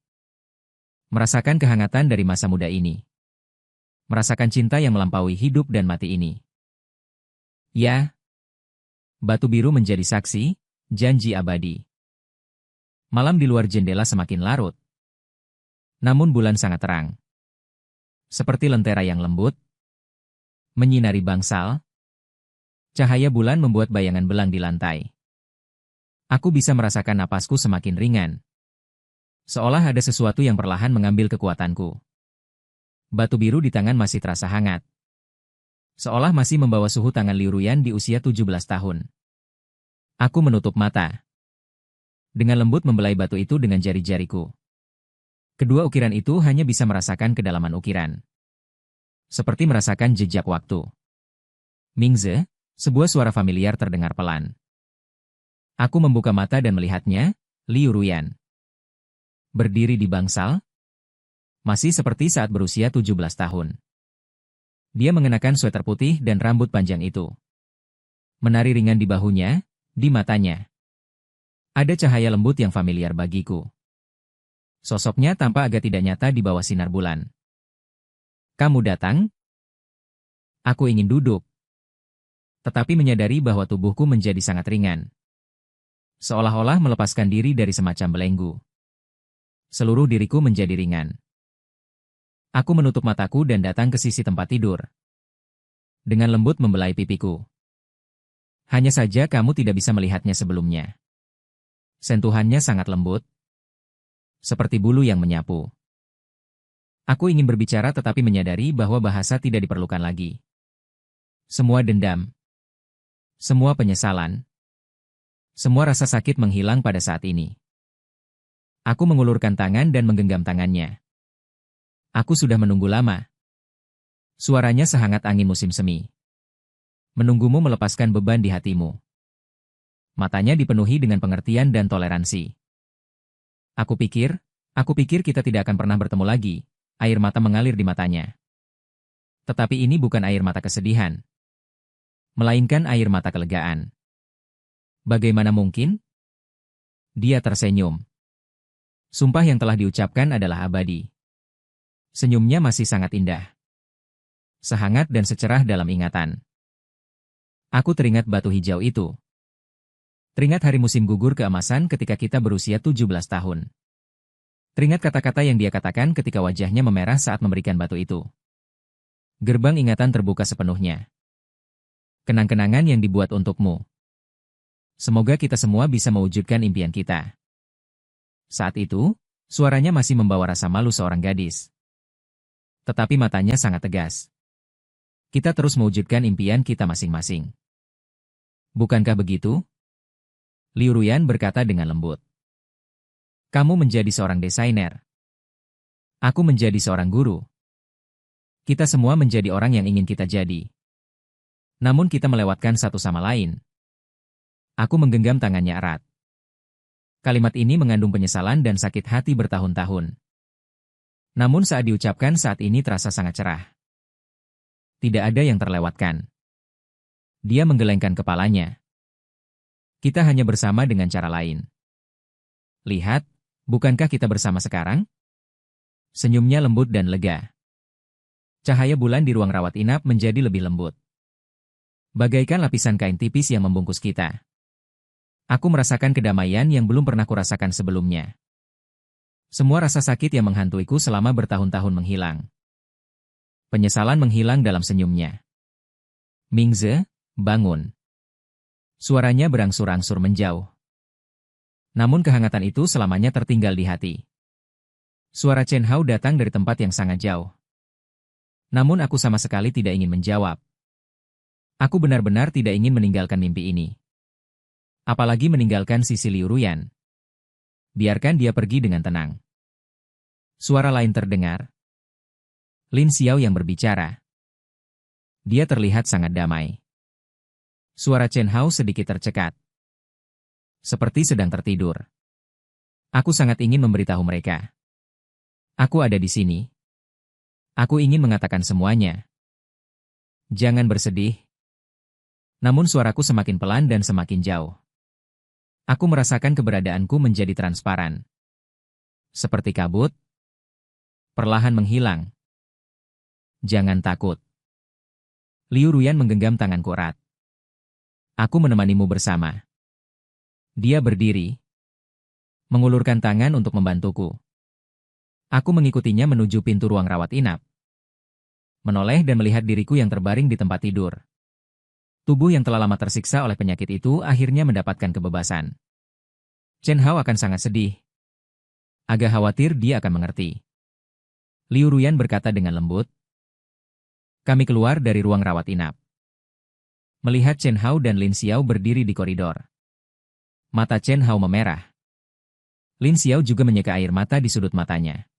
Merasakan kehangatan dari masa muda ini. Merasakan cinta yang melampaui hidup dan mati ini. Ya. Batu biru menjadi saksi, janji abadi. Malam di luar jendela semakin larut. Namun bulan sangat terang. Seperti lentera yang lembut. Menyinari bangsal. Cahaya bulan membuat bayangan belang di lantai. Aku bisa merasakan napasku semakin ringan. Seolah ada sesuatu yang perlahan mengambil kekuatanku. Batu biru di tangan masih terasa hangat. Seolah masih membawa suhu tangan Liu Ruyan di usia 17 tahun. Aku menutup mata. Dengan lembut membelai batu itu dengan jari-jariku. Kedua ukiran itu hanya bisa merasakan kedalaman ukiran. Seperti merasakan jejak waktu. Mingze, sebuah suara familiar terdengar pelan. Aku membuka mata dan melihatnya, Liu Ruyan. Berdiri di bangsal. Masih seperti saat berusia 17 tahun. Dia mengenakan sweater putih dan rambut panjang itu. Menari ringan di bahunya, di matanya. Ada cahaya lembut yang familiar bagiku. Sosoknya tampak agak tidak nyata di bawah sinar bulan. Kamu datang? Aku ingin duduk. Tetapi menyadari bahwa tubuhku menjadi sangat ringan. Seolah-olah melepaskan diri dari semacam belenggu. Seluruh diriku menjadi ringan. Aku menutup mataku dan datang ke sisi tempat tidur. Dengan lembut membelai pipiku. Hanya saja kamu tidak bisa melihatnya sebelumnya. Sentuhannya sangat lembut. Seperti bulu yang menyapu. Aku ingin berbicara tetapi menyadari bahwa bahasa tidak diperlukan lagi. Semua dendam. Semua penyesalan. Semua rasa sakit menghilang pada saat ini. Aku mengulurkan tangan dan menggenggam tangannya. Aku sudah menunggu lama. Suaranya sehangat angin musim semi. Menunggumu melepaskan beban di hatimu. Matanya dipenuhi dengan pengertian dan toleransi. Aku pikir kita tidak akan pernah bertemu lagi. Air mata mengalir di matanya. Tetapi ini bukan air mata kesedihan. Melainkan air mata kelegaan. Bagaimana mungkin? Dia tersenyum. Sumpah yang telah diucapkan adalah abadi. Senyumnya masih sangat indah. Sehangat dan secerah dalam ingatan. Aku teringat batu hijau itu. Teringat hari musim gugur keemasan ketika kita berusia 17 tahun. Teringat kata-kata yang dia katakan ketika wajahnya memerah saat memberikan batu itu. Gerbang ingatan terbuka sepenuhnya. Kenang-kenangan yang dibuat untukmu. Semoga kita semua bisa mewujudkan impian kita. Saat itu, suaranya masih membawa rasa malu seorang gadis. Tetapi matanya sangat tegas. Kita terus mewujudkan impian kita masing-masing. Bukankah begitu? Liu Ruyan berkata dengan lembut. Kamu menjadi seorang desainer. Aku menjadi seorang guru. Kita semua menjadi orang yang ingin kita jadi. Namun kita melewatkan satu sama lain. Aku menggenggam tangannya erat. Kalimat ini mengandung penyesalan dan sakit hati bertahun-tahun. Namun saat diucapkan saat ini terasa sangat cerah. Tidak ada yang terlewatkan. Dia menggelengkan kepalanya. Kita hanya bersama dengan cara lain. Lihat, bukankah kita bersama sekarang? Senyumnya lembut dan lega. Cahaya bulan di ruang rawat inap menjadi lebih lembut. Bagaikan lapisan kain tipis yang membungkus kita. Aku merasakan kedamaian yang belum pernah kurasakan sebelumnya. Semua rasa sakit yang menghantuiku selama bertahun-tahun menghilang. Penyesalan menghilang dalam senyumnya. Mingze, bangun. Suaranya berangsur-angsur menjauh. Namun kehangatan itu selamanya tertinggal di hati. Suara Chen Hao datang dari tempat yang sangat jauh. Namun aku sama sekali tidak ingin menjawab. Aku benar-benar tidak ingin meninggalkan mimpi ini. Apalagi meninggalkan sisi Liu Ruyan. Biarkan dia pergi dengan tenang. Suara lain terdengar. Lin Xiao yang berbicara. Dia terlihat sangat damai. Suara Chen Hao sedikit tercekat. Seperti sedang tertidur. Aku sangat ingin memberitahu mereka. Aku ada di sini. Aku ingin mengatakan semuanya. Jangan bersedih. Namun suaraku semakin pelan dan semakin jauh. Aku merasakan keberadaanku menjadi transparan. Seperti kabut. Perlahan menghilang. Jangan takut. Liu Ruyan menggenggam tanganku erat. Aku menemanimu bersama. Dia berdiri. Mengulurkan tangan untuk membantuku. Aku mengikutinya menuju pintu ruang rawat inap. Menoleh dan melihat diriku yang terbaring di tempat tidur. Tubuh yang telah lama tersiksa oleh penyakit itu akhirnya mendapatkan kebebasan. Chen Hao akan sangat sedih. Agak khawatir dia akan mengerti. Liu Ruyan berkata dengan lembut. Kami keluar dari ruang rawat inap. Melihat Chen Hao dan Lin Xiao berdiri di koridor. Mata Chen Hao memerah. Lin Xiao juga menyeka air mata di sudut matanya.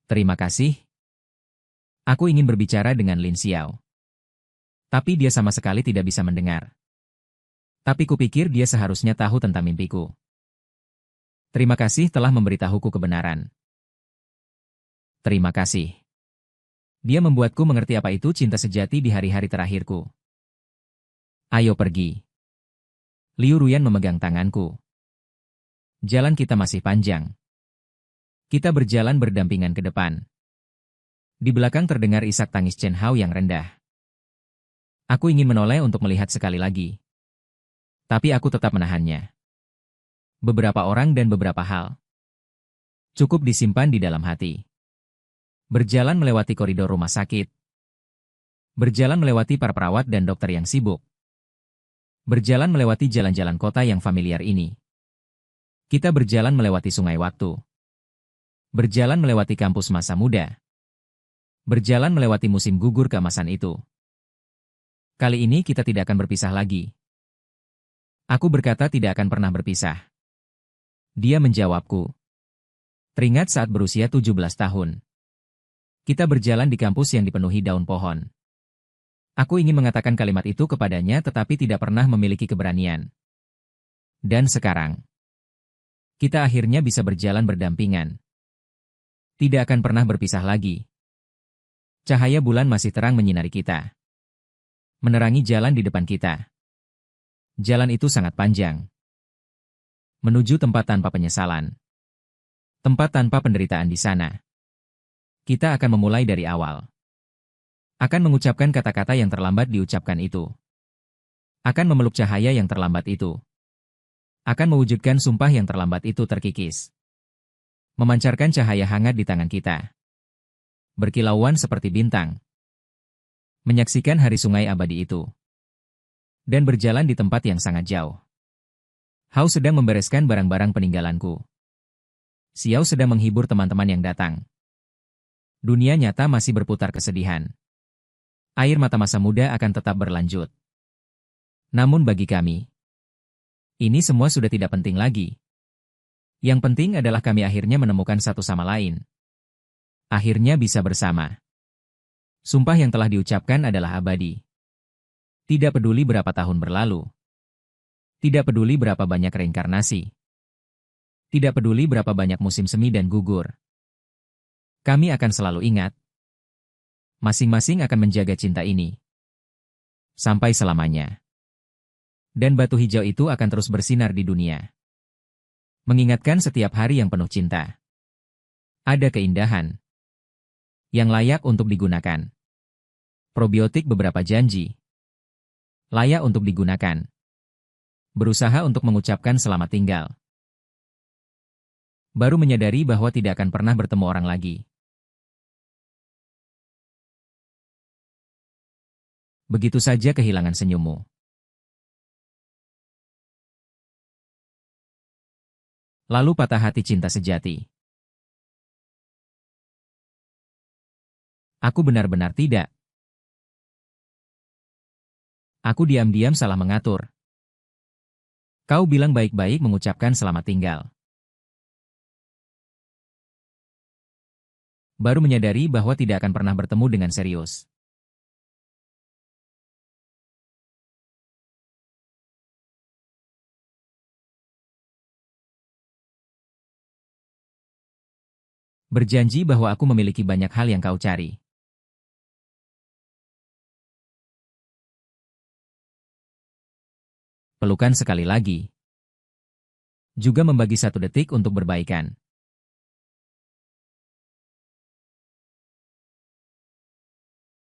Terima kasih. Aku ingin berbicara dengan Lin Xiao. Tapi dia sama sekali tidak bisa mendengar. Tapi kupikir dia seharusnya tahu tentang mimpiku. Terima kasih telah memberitahuku kebenaran. Terima kasih. Dia membuatku mengerti apa itu cinta sejati di hari-hari terakhirku. Ayo pergi. Liu Ruyan memegang tanganku. Jalan kita masih panjang. Kita berjalan berdampingan ke depan. Di belakang terdengar isak tangis Chen Hao yang rendah. Aku ingin menoleh untuk melihat sekali lagi. Tapi aku tetap menahannya. Beberapa orang dan beberapa hal. Cukup disimpan di dalam hati. Berjalan melewati koridor rumah sakit. Berjalan melewati para perawat dan dokter yang sibuk. Berjalan melewati jalan-jalan kota yang familiar ini. Kita berjalan melewati sungai waktu. Berjalan melewati kampus masa muda. Berjalan melewati musim gugur keemasan itu. Kali ini kita tidak akan berpisah lagi. Aku berkata tidak akan pernah berpisah. Dia menjawabku. Teringat saat berusia 17 tahun. Kita berjalan di kampus yang dipenuhi daun pohon. Aku ingin mengatakan kalimat itu kepadanya tetapi tidak pernah memiliki keberanian. Dan sekarang, kita akhirnya bisa berjalan berdampingan. Tidak akan pernah berpisah lagi. Cahaya bulan masih terang menyinari kita. Menerangi jalan di depan kita. Jalan itu sangat panjang. Menuju tempat tanpa penyesalan. Tempat tanpa penderitaan di sana. Kita akan memulai dari awal. Akan mengucapkan kata-kata yang terlambat diucapkan itu. Akan memeluk cahaya yang terlambat itu. Akan mewujudkan sumpah yang terlambat itu terkikis. Memancarkan cahaya hangat di tangan kita. Berkilauan seperti bintang. Menyaksikan hari sungai abadi itu. Dan berjalan di tempat yang sangat jauh. Hao sedang membereskan barang-barang peninggalanku. Xiao sedang menghibur teman-teman yang datang. Dunia nyata masih berputar kesedihan. Air mata masa muda akan tetap berlanjut. Namun bagi kami, ini semua sudah tidak penting lagi. Yang penting adalah kami akhirnya menemukan satu sama lain. Akhirnya bisa bersama. Sumpah yang telah diucapkan adalah abadi. Tidak peduli berapa tahun berlalu. Tidak peduli berapa banyak reinkarnasi. Tidak peduli berapa banyak musim semi dan gugur. Kami akan selalu ingat. Masing-masing akan menjaga cinta ini. Sampai selamanya. Dan batu hijau itu akan terus bersinar di dunia. Mengingatkan setiap hari yang penuh cinta. Ada keindahan. Yang layak untuk digunakan. Probiotik beberapa janji. Layak untuk digunakan. Berusaha untuk mengucapkan selamat tinggal. Baru menyadari bahwa tidak akan pernah bertemu orang lagi. Begitu saja kehilangan senyummu. Lalu patah hati cinta sejati. Aku benar-benar tidak. Aku diam-diam salah mengatur. Kau bilang baik-baik mengucapkan selamat tinggal. Baru menyadari bahwa tidak akan pernah bertemu dengan serius. Berjanji bahwa aku memiliki banyak hal yang kau cari. Pelukan sekali lagi. Juga membagi 1 detik untuk berbaikan.